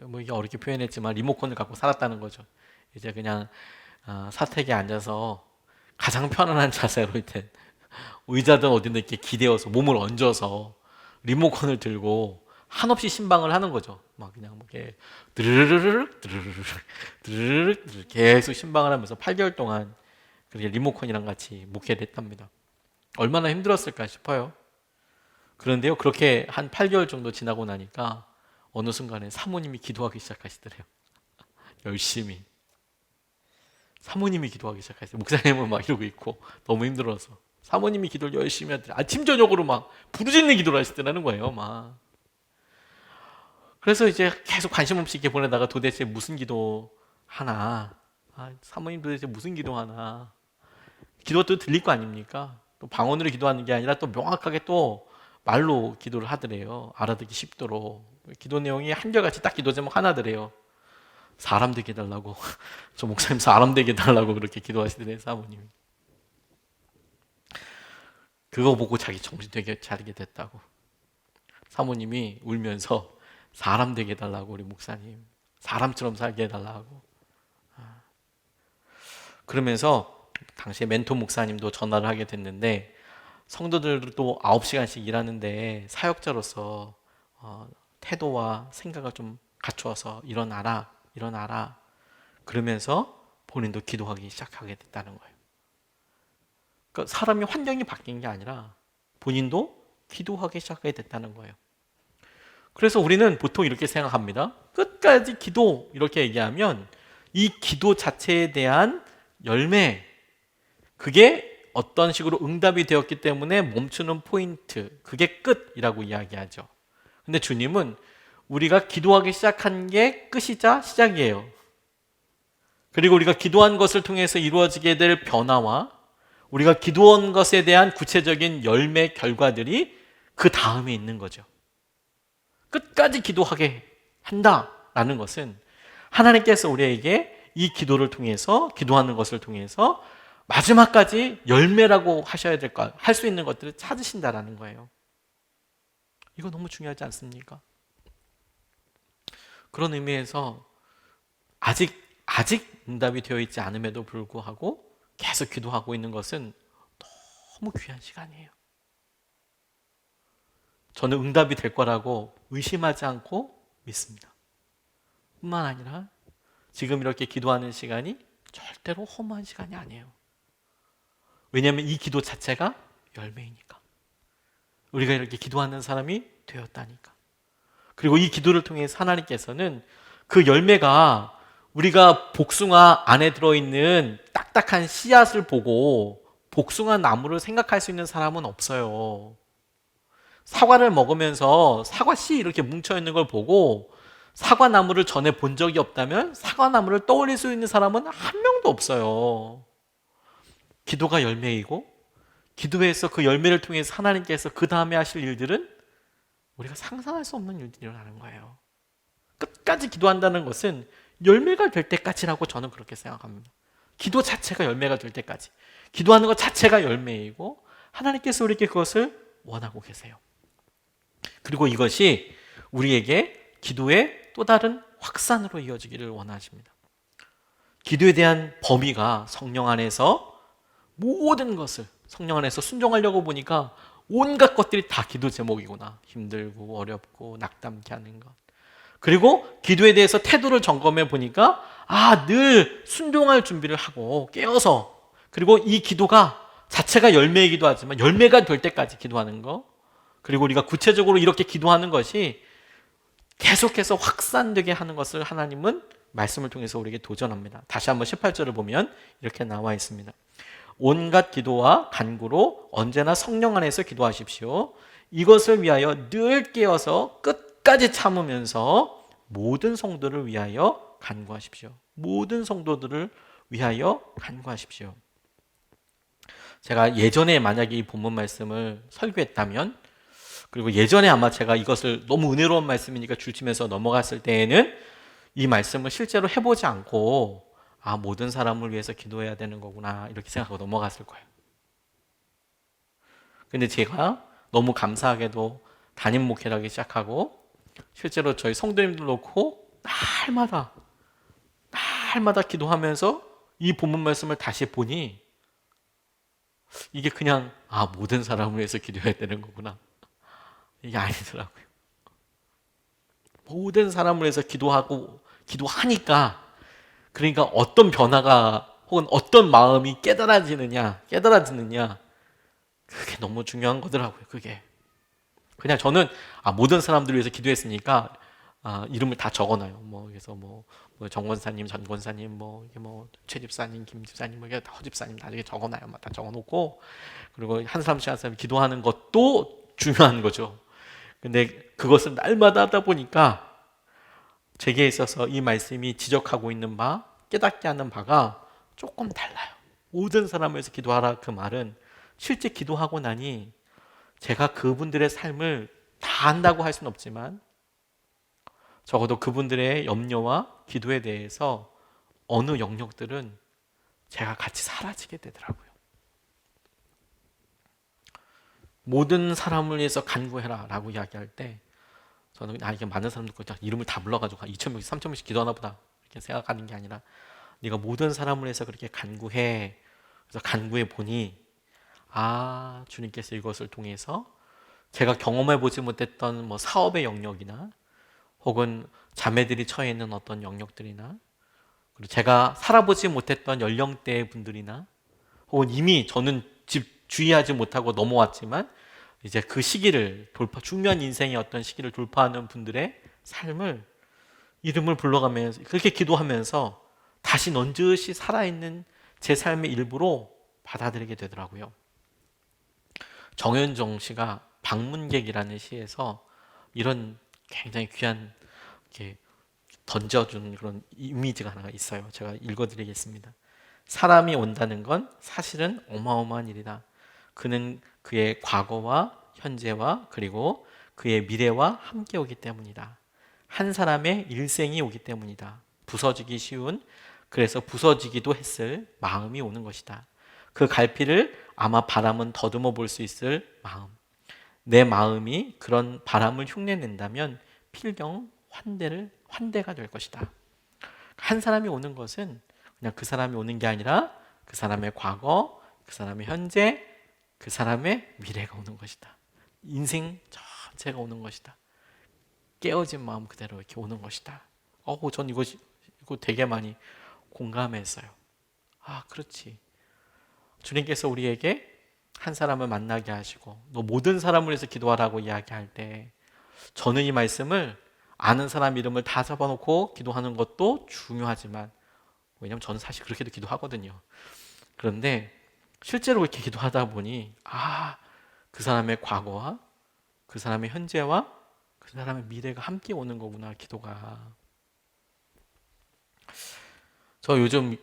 뭐 이게 어렵게 표현했지만 리모컨을 갖고 살았다는 거죠. 이제 그냥 사택에 앉아서 가장 편안한 자세로 이렇게 의자든 어딘가 이렇게 기대어서 몸을 얹어서 리모컨을 들고 한없이 신방을 하는 거죠. 막 그냥 이렇게 드르르륵 계속 신방을 하면서 8개월 동안 그렇게 리모컨이랑 같이 목회를 했답니다. 얼마나 힘들었을까 싶어요. 그런데요, 그렇게 한 8개월 정도 지나고 나니까 어느 순간에 사모님이 기도하기 시작하시더래요. 열심히. 사모님이 기도하기 시작하셨어요. 목사님은 막 이러고 있고 너무 힘들어서 사모님이 기도를 열심히 하더래요. 아침 저녁으로 막 부르짖는 기도를 하시더라는 거예요. 막. 그래서 이제 계속 관심 없이 이렇게 보내다가 도대체 무슨 기도 하나, 사모님 도대체 무슨 기도 하나, 기도도 들릴 거 아닙니까? 또 방언으로 기도하는 게 아니라 또 명확하게 또 말로 기도를 하더래요. 알아듣기 쉽도록. 기도 내용이 한결같이 딱 기도 제목 하나더래요. 사람 되게 해달라고. 저 목사님 사람 되게 해달라고 그렇게 기도하시더래요, 사모님이. 그거 보고 자기 정신 되게 차리게 됐다고. 사모님이 울면서 사람 되게 해달라고, 우리 목사님 사람처럼 살게 해달라고. 그러면서 당시에 멘토 목사님도 전화를 하게 됐는데, 성도들도 9시간씩 일하는데 사역자로서 태도와 생각을 좀 갖추어서 일어나라 그러면서 본인도 기도하기 시작하게 됐다는 거예요. 그러니까 사람이 환경이 바뀐 게 아니라 본인도 기도하기 시작하게 됐다는 거예요. 그래서 우리는 보통 이렇게 생각합니다. 끝까지 기도 이렇게 얘기하면 이 기도 자체에 대한 열매, 그게 어떤 식으로 응답이 되었기 때문에 멈추는 포인트, 그게 끝이라고 이야기하죠. 근데 주님은 우리가 기도하기 시작한 게 끝이자 시작이에요. 그리고 우리가 기도한 것을 통해서 이루어지게 될 변화와 우리가 기도한 것에 대한 구체적인 열매 결과들이 그 다음에 있는 거죠. 끝까지 기도하게 한다라는 것은 하나님께서 우리에게 이 기도를 통해서, 기도하는 것을 통해서 마지막까지 열매라고 하셔야 될 것, 할 수 있는 것들을 찾으신다라는 거예요. 이거 너무 중요하지 않습니까? 그런 의미에서 아직 응답이 되어 있지 않음에도 불구하고 계속 기도하고 있는 것은 너무 귀한 시간이에요. 저는 응답이 될 거라고 의심하지 않고 믿습니다. 뿐만 아니라 지금 이렇게 기도하는 시간이 절대로 허무한 시간이 아니에요. 왜냐하면 이 기도 자체가 열매이니까. 우리가 이렇게 기도하는 사람이 되었다니까. 그리고 이 기도를 통해서 하나님께서는 그 열매가 우리가 복숭아 안에 들어있는 딱딱한 씨앗을 보고 복숭아 나무를 생각할 수 있는 사람은 없어요. 사과를 먹으면서 사과 씨 이렇게 뭉쳐있는 걸 보고 사과나무를 전에 본 적이 없다면 사과나무를 떠올릴 수 있는 사람은 한 명도 없어요. 기도가 열매이고 기도에서 그 열매를 통해서 하나님께서 그 다음에 하실 일들은 우리가 상상할 수 없는 일들이 일어나는 거예요. 끝까지 기도한다는 것은 열매가 될 때까지라고 저는 그렇게 생각합니다. 기도 자체가 열매가 될 때까지, 기도하는 것 자체가 열매이고 하나님께서 우리에게 그것을 원하고 계세요. 그리고 이것이 우리에게 기도의 또 다른 확산으로 이어지기를 원하십니다. 기도에 대한 범위가 성령 안에서 모든 것을, 성령 안에서 순종하려고 보니까 온갖 것들이 다 기도 제목이구나. 힘들고 어렵고 낙담케 하는 것. 그리고 기도에 대해서 태도를 점검해 보니까 늘 순종할 준비를 하고 깨어서, 그리고 이 기도가 자체가 열매이기도 하지만 열매가 될 때까지 기도하는 거, 그리고 우리가 구체적으로 이렇게 기도하는 것이 계속해서 확산되게 하는 것을 하나님은 말씀을 통해서 우리에게 도전합니다. 다시 한번 18절을 보면 이렇게 나와 있습니다. 온갖 기도와 간구로 언제나 성령 안에서 기도하십시오. 이것을 위하여 늘 깨어서 끝까지 참으면서 모든 성도를 위하여 간구하십시오. 모든 성도들을 위하여 간구하십시오. 제가 예전에 만약에 이 본문 말씀을 설교했다면, 그리고 예전에 아마 제가 이것을 너무 은혜로운 말씀이니까 줄치면서 넘어갔을 때에는 이 말씀을 실제로 해보지 않고 모든 사람을 위해서 기도해야 되는 거구나 이렇게 생각하고 넘어갔을 거예요. 근데 제가 너무 감사하게도 담임 목회를 하기 시작하고 실제로 저희 성도님들 놓고 날마다 기도하면서 이 본문 말씀을 다시 보니 이게 그냥 모든 사람을 위해서 기도해야 되는 거구나, 이게 아니더라고요. 모든 사람을 위해서 기도하니까, 그러니까 어떤 변화가 혹은 어떤 마음이 깨달아지느냐 그게 너무 중요한 거더라고요. 그게 그냥 저는 모든 사람들을 위해서 기도했으니까 이름을 다 적어놔요. 뭐 그래서 뭐 정권사님, 전권사님, 뭐 최집사님, 김집사님, 뭐 이게 다 허집사님 다 이렇게 적어놔요. 다 적어놓고 그리고 한 사람씩 한 사람 기도하는 것도 중요한 거죠. 근데 그것을 날마다 하다 보니까 제게 있어서 이 말씀이 지적하고 있는 바, 깨닫게 하는 바가 조금 달라요. 모든 사람을 위해서 기도하라 그 말은 실제 기도하고 나니 제가 그분들의 삶을 다 안다고 할 수는 없지만 적어도 그분들의 염려와 기도에 대해서 어느 영역들은 제가 같이 사라지게 되더라고요. 모든 사람을 위해서 간구해라 라고 이야기할 때 저는 이게 많은 사람들 이름을 다 불러가지고 2,000명씩 3,000명씩 기도하나 보다 이렇게 생각하는 게 아니라 네가 모든 사람을 위해서 그렇게 간구해. 그래서 간구해 보니 주님께서 이것을 통해서 제가 경험해 보지 못했던 뭐 사업의 영역이나 혹은 자매들이 처해 있는 어떤 영역들이나 그리고 제가 살아보지 못했던 연령대의 분들이나 혹은 이미 저는 주의하지 못하고 넘어왔지만 이제 그 시기를 중요한 인생의 어떤 시기를 돌파하는 분들의 삶을 이름을 불러가면서 그렇게 기도하면서 다시 넌지시 살아있는 제 삶의 일부로 받아들이게 되더라고요. 정현정 씨가 방문객이라는 시에서 이런 굉장히 귀한 이렇게 던져준 그런 이미지가 하나 있어요. 제가 읽어드리겠습니다. 사람이 온다는 건 사실은 어마어마한 일이다. 그는 그의 과거와 현재와 그리고 그의 미래와 함께 오기 때문이다. 한 사람의 일생이 오기 때문이다. 부서지기 쉬운, 그래서 부서지기도 했을 마음이 오는 것이다. 그 갈피를 아마 바람은 더듬어 볼 수 있을 마음. 내 마음이 그런 바람을 흉내낸다면 필경 환대가 될 것이다. 한 사람이 오는 것은 그냥 그 사람이 오는 게 아니라 그 사람의 과거, 그 사람의 현재, 그 사람의 미래가 오는 것이다. 인생 전체가 오는 것이다. 깨어진 마음 그대로 이렇게 오는 것이다. 전 이거 되게 많이 공감했어요. 그렇지. 주님께서 우리에게 한 사람을 만나게 하시고 너 모든 사람을 위해서 기도하라고 이야기할 때 저는 이 말씀을 아는 사람 이름을 다 잡아놓고 기도하는 것도 중요하지만 왜냐하면 저는 사실 그렇게도 기도하거든요. 그런데 실제로 이렇게 기도하다 보니 그 사람의 과거와 그 사람의 현재와 그 사람의 미래가 함께 오는 거구나, 기도가. 저 요즘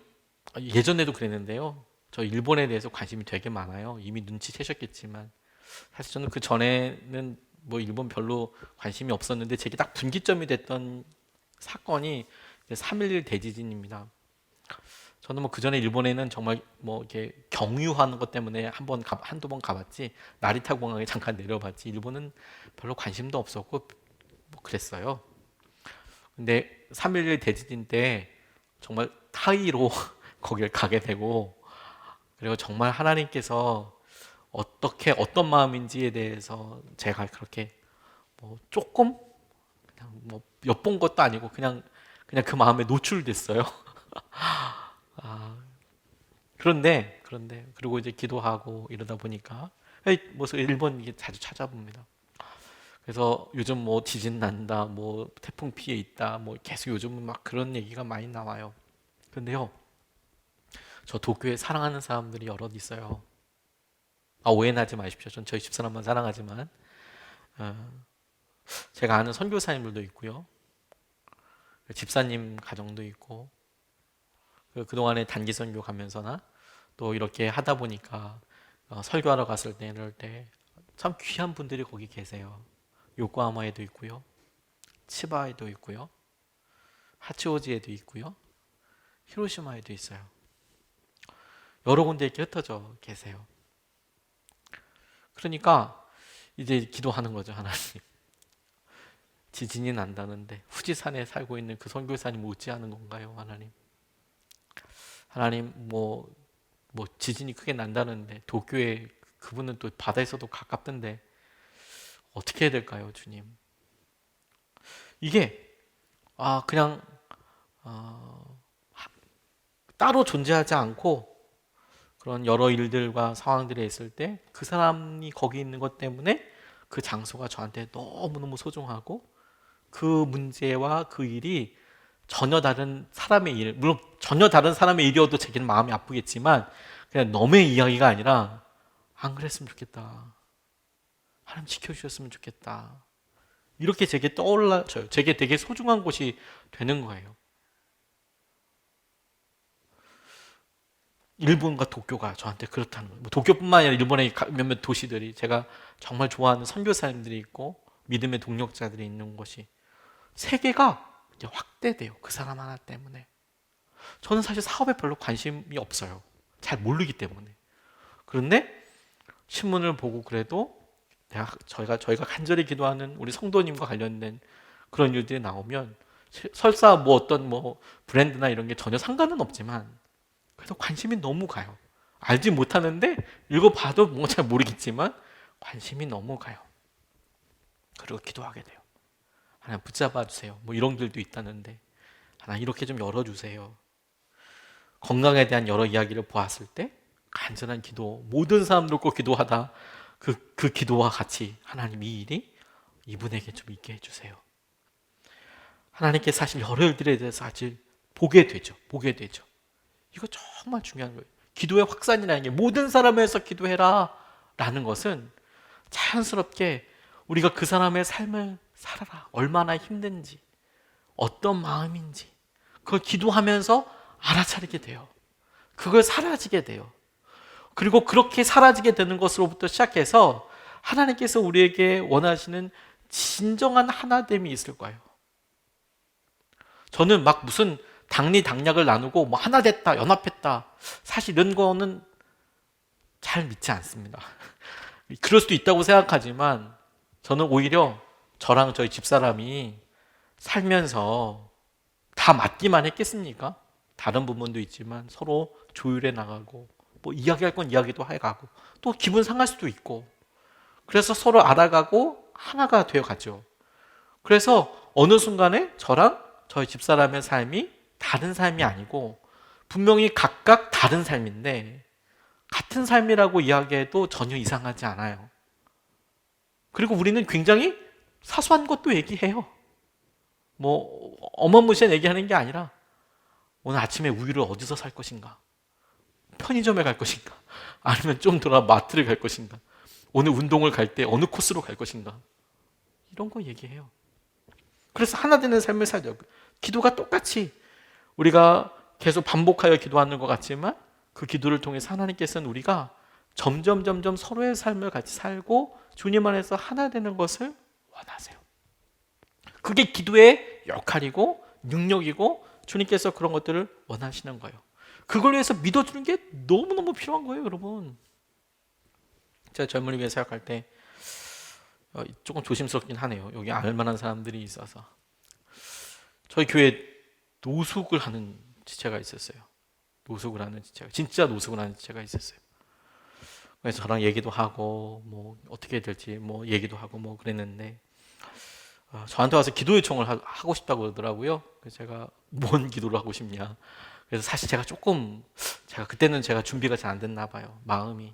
예전에도 그랬는데요. 저 일본에 대해서 관심이 되게 많아요. 이미 눈치채셨겠지만 사실 저는 그 전에는 뭐 일본 별로 관심이 없었는데 제게 딱 분기점이 됐던 사건이 3.11 대지진입니다. 저는 뭐 그 전에 일본에는 정말 뭐 이렇게 경유하는 것 때문에 한두 번 가봤지 나리타 공항에 잠깐 내려봤지 일본은 별로 관심도 없었고 뭐 그랬어요. 근데 3.11 대지진 때 정말 타이로 거기를 가게 되고 그리고 정말 하나님께서 어떤 마음인지에 대해서 제가 그렇게 뭐 조금 그냥 뭐 엿본 것도 아니고 그냥 그 마음에 노출됐어요. 그런데 그리고 이제 기도하고 이러다 보니까 뭐 일본 이게 자주 찾아봅니다. 그래서 요즘 뭐 지진 난다, 뭐 태풍 피해 있다, 뭐 계속 요즘은 막 그런 얘기가 많이 나와요. 근데요, 저 도쿄에 사랑하는 사람들이 여럿 있어요. 오해하지 마십시오. 전 저희 집사람만 사랑하지만 제가 아는 선교사님들도 있고요, 집사님 가정도 있고 그동안에 단기 선교 가면서나 또 이렇게 하다 보니까 설교하러 갔을 때 이럴 때 참 귀한 분들이 거기 계세요. 요코하마에도 있고요, 치바에도 있고요, 하치오지에도 있고요, 히로시마에도 있어요. 여러 군데 이렇게 흩어져 계세요. 그러니까 이제 기도하는 거죠. 하나님, 지진이 난다는데 후지산에 살고 있는 그 선교사님 어찌하는 건가요? 하나님 뭐 지진이 크게 난다는데 도쿄에 그분은 또 바다에서도 가깝던데 어떻게 해야 될까요, 주님? 이게 그냥 따로 존재하지 않고 그런 여러 일들과 상황들에 있을 때 그 사람이 거기 있는 것 때문에 그 장소가 저한테 너무너무 소중하고 그 문제와 그 일이 전혀 다른 사람의 일, 물론 전혀 다른 사람의 일이어도 제게는 마음이 아프겠지만 그냥 너의 이야기가 아니라 안 그랬으면 좋겠다. 하나님 지켜주셨으면 좋겠다. 이렇게 제게 떠올라져요. 제게 되게 소중한 곳이 되는 거예요. 일본과 도쿄가 저한테 그렇다는 거예요. 뭐 도쿄뿐만 아니라 일본의 몇몇 도시들이 제가 정말 좋아하는 선교사님들이 있고 믿음의 동력자들이 있는 곳이 세계가 이제 확대돼요. 그 사람 하나 때문에. 저는 사실 사업에 별로 관심이 없어요. 잘 모르기 때문에. 그런데 신문을 보고 그래도 저희가 간절히 기도하는 우리 성도님과 관련된 그런 일들이 나오면 설사 뭐 어떤 뭐 브랜드나 이런 게 전혀 상관은 없지만 그래도 관심이 너무 가요. 알지 못하는데 읽어봐도 뭔가 잘 모르겠지만 관심이 너무 가요. 그리고 기도하게 돼요. 하나님 붙잡아 주세요. 뭐 이런 길도 있다는데 하나님 이렇게 좀 열어주세요. 건강에 대한 여러 이야기를 보았을 때 간절한 기도, 모든 사람들 꼭 기도하다 그 기도와 같이 하나님 이 일이 이분에게 좀 있게 해주세요. 하나님께 사실 여러 일들에 대해서 사실 보게 되죠. 이거 정말 중요한 거예요. 기도의 확산이라는 게 모든 사람을 위해서 기도해라 라는 것은 자연스럽게 우리가 그 사람의 삶을 살아라. 얼마나 힘든지, 어떤 마음인지 그걸 기도하면서 알아차리게 돼요. 그걸 사라지게 돼요. 그리고 그렇게 사라지게 되는 것으로부터 시작해서 하나님께서 우리에게 원하시는 진정한 하나됨이 있을 거예요. 저는 막 무슨 당리 당략을 나누고 뭐 하나 됐다, 연합했다. 사실 이런 거는 잘 믿지 않습니다. 그럴 수도 있다고 생각하지만 저는 오히려 저랑 저희 집사람이 살면서 다 맞기만 했겠습니까? 다른 부분도 있지만 서로 조율해 나가고 뭐 이야기할 건 이야기도 해가고 또 기분 상할 수도 있고 그래서 서로 알아가고 하나가 되어 가죠. 그래서 어느 순간에 저랑 저희 집사람의 삶이 다른 삶이 아니고 분명히 각각 다른 삶인데 같은 삶이라고 이야기해도 전혀 이상하지 않아요. 그리고 우리는 굉장히 사소한 것도 얘기해요. 뭐 어마무시한 얘기하는 게 아니라 오늘 아침에 우유를 어디서 살 것인가? 편의점에 갈 것인가? 아니면 좀 돌아 마트를 갈 것인가? 오늘 운동을 갈 때 어느 코스로 갈 것인가? 이런 거 얘기해요. 그래서 하나 되는 삶을 살죠. 기도가 똑같이 우리가 계속 반복하여 기도하는 것 같지만 그 기도를 통해서 하나님께서는 우리가 점점 서로의 삶을 같이 살고 주님 안에서 하나 되는 것을 원하세요. 그게 기도의 역할이고 능력이고 주님께서 그런 것들을 원하시는 거예요. 그걸 위해서 믿어주는 게 너무너무 필요한 거예요, 여러분. 제가 젊은이 교회 생각할 때 조금 조심스럽긴 하네요. 여기 알만한 사람들이 있어서. 저희 교회 노숙을 하는 지체가 있었어요. 진짜 노숙을 하는 지체가 있었어요. 그래서 저랑 얘기도 하고 뭐 어떻게 될지 뭐 얘기도 하고 뭐 그랬는데 저한테 와서 기도 요청을 하고 싶다고 그러더라고요. 그래서 제가 뭔 기도를 하고 싶냐. 그래서 사실 제가 그때는 준비가 잘 안 됐나 봐요. 마음이.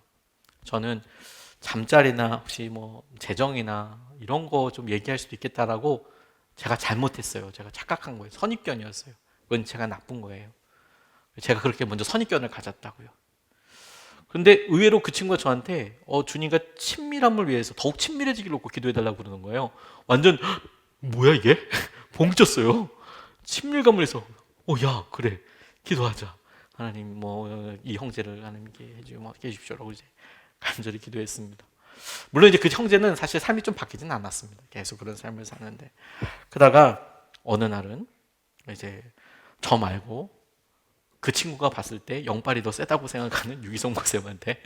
저는 잠자리나 혹시 뭐 재정이나 이런 거 좀 얘기할 수도 있겠다라고 제가 잘못했어요. 제가 착각한 거예요. 선입견이었어요. 그건 제가 나쁜 거예요. 제가 그렇게 먼저 선입견을 가졌다고요. 그런데 의외로 그 친구가 저한테 주님과 친밀함을 위해서 더욱 친밀해지기를 놓고 기도해달라고 그러는 거예요. 완전 뭐야 이게? 봉쳤어요. 친밀감을 해서 야 그래 기도하자. 하나님 뭐 이 형제를 하나님께 해주십시오라고 이제 간절히 기도했습니다. 물론 이제 그 형제는 사실 삶이 좀 바뀌지는 않았습니다. 계속 그런 삶을 사는데 그러다가 어느 날은 이제 저 말고 그 친구가 봤을 때 영빨이 더 세다고 생각하는 유기성 목사님한테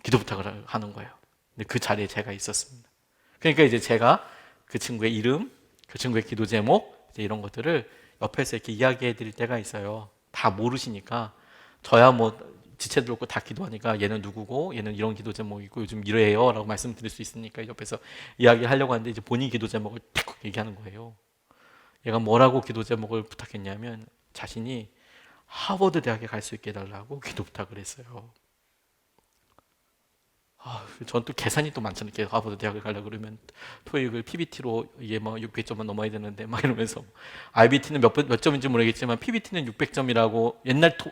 기도 부탁을 하는 거예요. 근데 그 자리에 제가 있었습니다. 그러니까 이제 제가 그 친구의 이름, 그 친구의 기도 제목 이제 이런 것들을 옆에서 이렇게 이야기해 드릴 때가 있어요. 다 모르시니까 저야 뭐 지체들 없고 다 기도하니까 얘는 누구고 얘는 이런 기도 제목이고 요즘 이래요 라고 말씀드릴 수 있으니까 옆에서 이야기하려고 하는데 이제 본인 기도 제목을 탁 얘기하는 거예요. 얘가 뭐라고 기도 제목을 부탁했냐면 자신이 하버드 대학에 갈 수 있게 해달라고 기도 부탁을 했어요. 전 또 계산이 또 많잖아요. 이렇게 하버드 대학을 가려고 그러면 토익을 PBT로 이게 뭐 600점은 넘어야 되는데 막 이러면서 IBT는 몇 점인지 모르겠지만 PBT는 600점이라고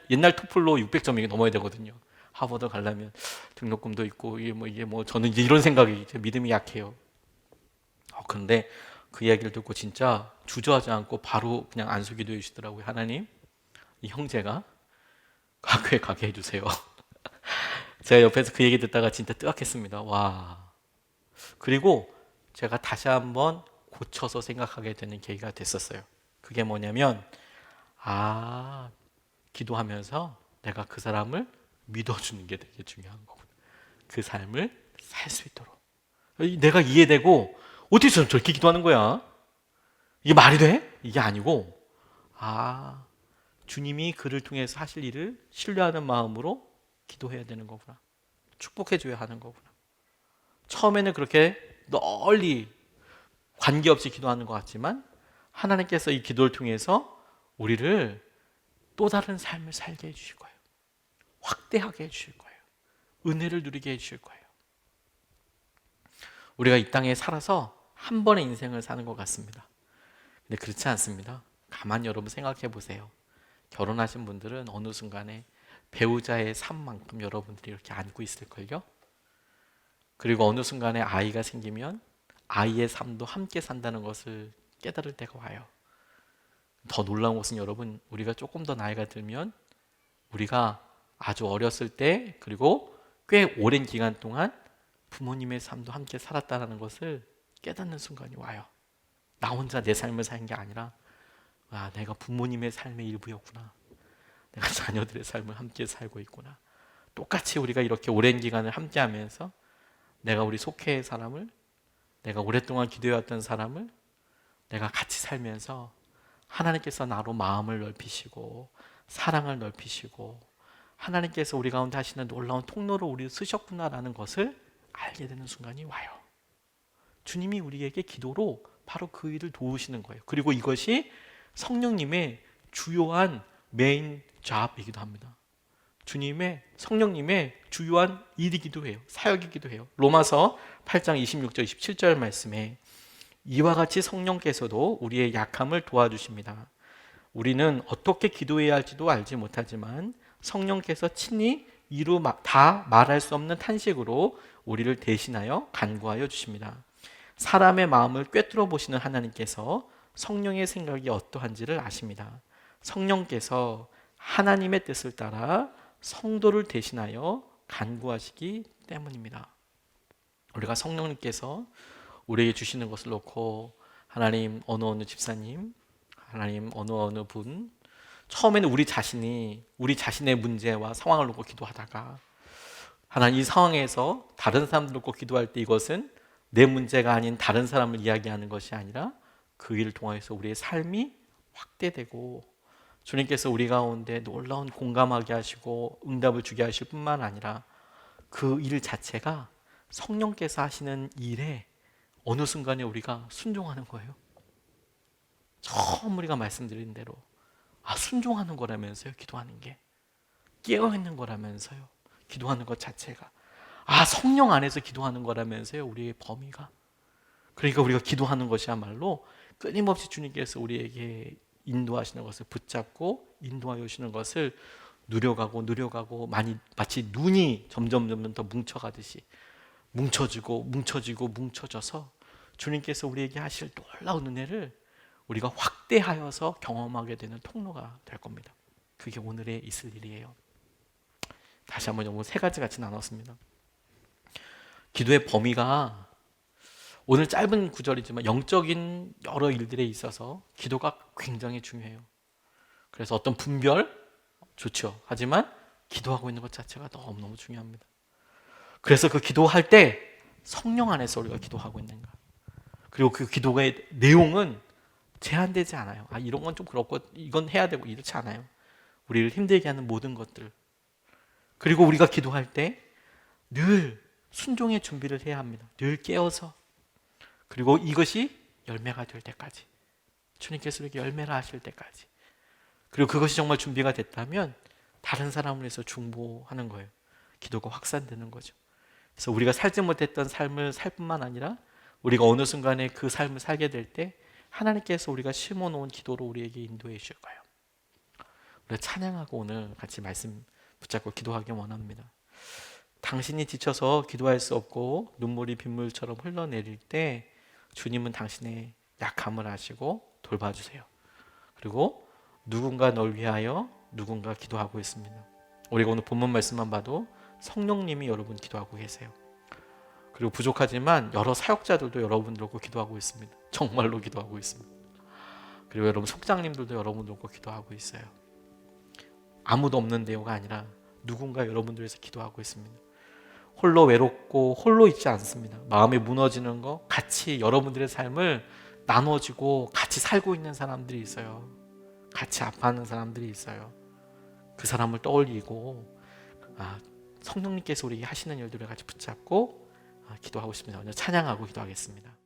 옛날 토플로 600점이 넘어야 되거든요. 하버드 가려면 등록금도 있고 이게 뭐 저는 이제 이런 생각이 믿음이 약해요. 그런데 그 이야기를 듣고 진짜 주저하지 않고 바로 그냥 안수 기도해 주시더라고요. 하나님, 이 형제가 학교에 가게 해주세요. 제가 옆에서 그 얘기 듣다가 진짜 뜨악했습니다. 와. 그리고 제가 다시 한번 고쳐서 생각하게 되는 계기가 됐었어요. 그게 뭐냐면, 기도하면서 내가 그 사람을 믿어주는 게 되게 중요한 거구나. 그 삶을 살 수 있도록. 내가 이해되고, 어떻게 저렇게 기도하는 거야? 이게 말이 돼? 이게 아니고, 주님이 그를 통해서 하실 일을 신뢰하는 마음으로 기도해야 되는 거구나. 축복해줘야 하는 거구나. 처음에는 그렇게 널리 관계없이 기도하는 것 같지만 하나님께서 이 기도를 통해서 우리를 또 다른 삶을 살게 해주실 거예요. 확대하게 해주실 거예요. 은혜를 누리게 해주실 거예요. 우리가 이 땅에 살아서 한 번의 인생을 사는 것 같습니다. 근데 그렇지 않습니다. 가만히 여러분 생각해 보세요. 결혼하신 분들은 어느 순간에 배우자의 삶만큼 여러분들이 이렇게 안고 있을걸요? 그리고 어느 순간에 아이가 생기면 아이의 삶도 함께 산다는 것을 깨달을 때가 와요. 더 놀라운 것은 여러분, 우리가 조금 더 나이가 들면 우리가 아주 어렸을 때 그리고 꽤 오랜 기간 동안 부모님의 삶도 함께 살았다는 것을 깨닫는 순간이 와요. 나 혼자 내 삶을 사는 게 아니라 내가 부모님의 삶의 일부였구나. 내가 자녀들의 삶을 함께 살고 있구나. 똑같이 우리가 이렇게 오랜 기간을 함께 하면서 내가 우리 속회의 사람을, 내가 오랫동안 기도해왔던 사람을 내가 같이 살면서 하나님께서 나로 마음을 넓히시고 사랑을 넓히시고 하나님께서 우리 가운데 하시는 놀라운 통로로 우리를 쓰셨구나라는 것을 알게 되는 순간이 와요. 주님이 우리에게 기도로 바로 그 일을 도우시는 거예요. 그리고 이것이 성령님의 주요한 메인 잡이기도 합니다. 성령님의 주요한 일이기도 해요. 사역이기도 해요. 로마서 8장 26절 27절 말씀에 이와 같이 성령께서도 우리의 약함을 도와주십니다. 우리는 어떻게 기도해야 할지도 알지 못하지만 성령께서 친히 이루 다 말할 수 없는 탄식으로 우리를 대신하여 간구하여 주십니다. 사람의 마음을 꿰뚫어 보시는 하나님께서 성령의 생각이 어떠한지를 아십니다. 성령께서 하나님의 뜻을 따라 성도를 대신하여 간구하시기 때문입니다. 우리가 성령님께서 우리에게 주시는 것을 놓고 하나님 어느 집사님, 하나님 어느 분, 처음에는 우리 자신의 문제와 상황을 놓고 기도하다가 하나님 이 상황에서 다른 사람들 놓고 기도할 때 이것은 내 문제가 아닌 다른 사람을 이야기하는 것이 아니라 그 일을 통해서 우리의 삶이 확대되고 주님께서 우리 가운데 놀라운 공감하게 하시고 응답을 주게 하실 뿐만 아니라 그 일 자체가 성령께서 하시는 일에 어느 순간에 우리가 순종하는 거예요. 처음 우리가 말씀드린 대로 순종하는 거라면서요. 기도하는 게 깨어있는 거라면서요. 기도하는 것 자체가 성령 안에서 기도하는 거라면서요. 우리의 범위가. 그러니까 우리가 기도하는 것이야말로 끊임없이 주님께서 우리에게 인도하시는 것을 붙잡고 인도하여 주시는 것을 누려가고 마치 눈이 점점 더 뭉쳐가듯이 뭉쳐져서 주님께서 우리에게 하실 놀라운 은혜를 우리가 확대하여서 경험하게 되는 통로가 될 겁니다. 그게 오늘에 있을 일이에요. 다시 한번 여러분 세 가지 같이 나눴습니다. 기도의 범위가 오늘 짧은 구절이지만 영적인 여러 일들에 있어서 기도가 굉장히 중요해요. 그래서 어떤 분별 좋죠. 하지만 기도하고 있는 것 자체가 너무너무 중요합니다. 그래서 그 기도할 때 성령 안에서 우리가 기도하고 있는가. 그리고 그 기도의 내용은 제한되지 않아요. 이런 건 좀 그렇고 이건 해야 되고 이렇지 않아요. 우리를 힘들게 하는 모든 것들. 그리고 우리가 기도할 때 늘 순종의 준비를 해야 합니다. 늘 깨어서. 그리고 이것이 열매가 될 때까지. 주님께서 이렇게 열매라 하실 때까지. 그리고 그것이 정말 준비가 됐다면 다른 사람을 위해서 중보하는 거예요. 기도가 확산되는 거죠. 그래서 우리가 살지 못했던 삶을 살 뿐만 아니라 우리가 어느 순간에 그 삶을 살게 될 때 하나님께서 우리가 심어놓은 기도로 우리에게 인도해 주실 거예요. 우리가 찬양하고 오늘 같이 말씀 붙잡고 기도하기 원합니다. 당신이 지쳐서 기도할 수 없고 눈물이 빗물처럼 흘러내릴 때 주님은 당신의 약함을 아시고 돌봐주세요. 그리고 누군가 널 위하여 누군가 기도하고 있습니다. 우리가 오늘 본문 말씀만 봐도 성령님이 여러분 기도하고 계세요. 그리고 부족하지만 여러 사역자들도 여러분들 놓고 기도하고 있습니다. 정말로 기도하고 있습니다. 그리고 여러분 속장님들도 여러분들 놓고 기도하고 있어요. 아무도 없는데요가 아니라 누군가 여러분들 위해서 기도하고 있습니다. 홀로 외롭고 홀로 있지 않습니다. 마음이 무너지는 거 같이 여러분들의 삶을 나눠주고 같이 살고 있는 사람들이 있어요. 같이 아파하는 사람들이 있어요. 그 사람을 떠올리고 성령님께서 우리에게 하시는 일들을 같이 붙잡고 기도하고 싶습니다. 오늘 찬양하고 기도하겠습니다.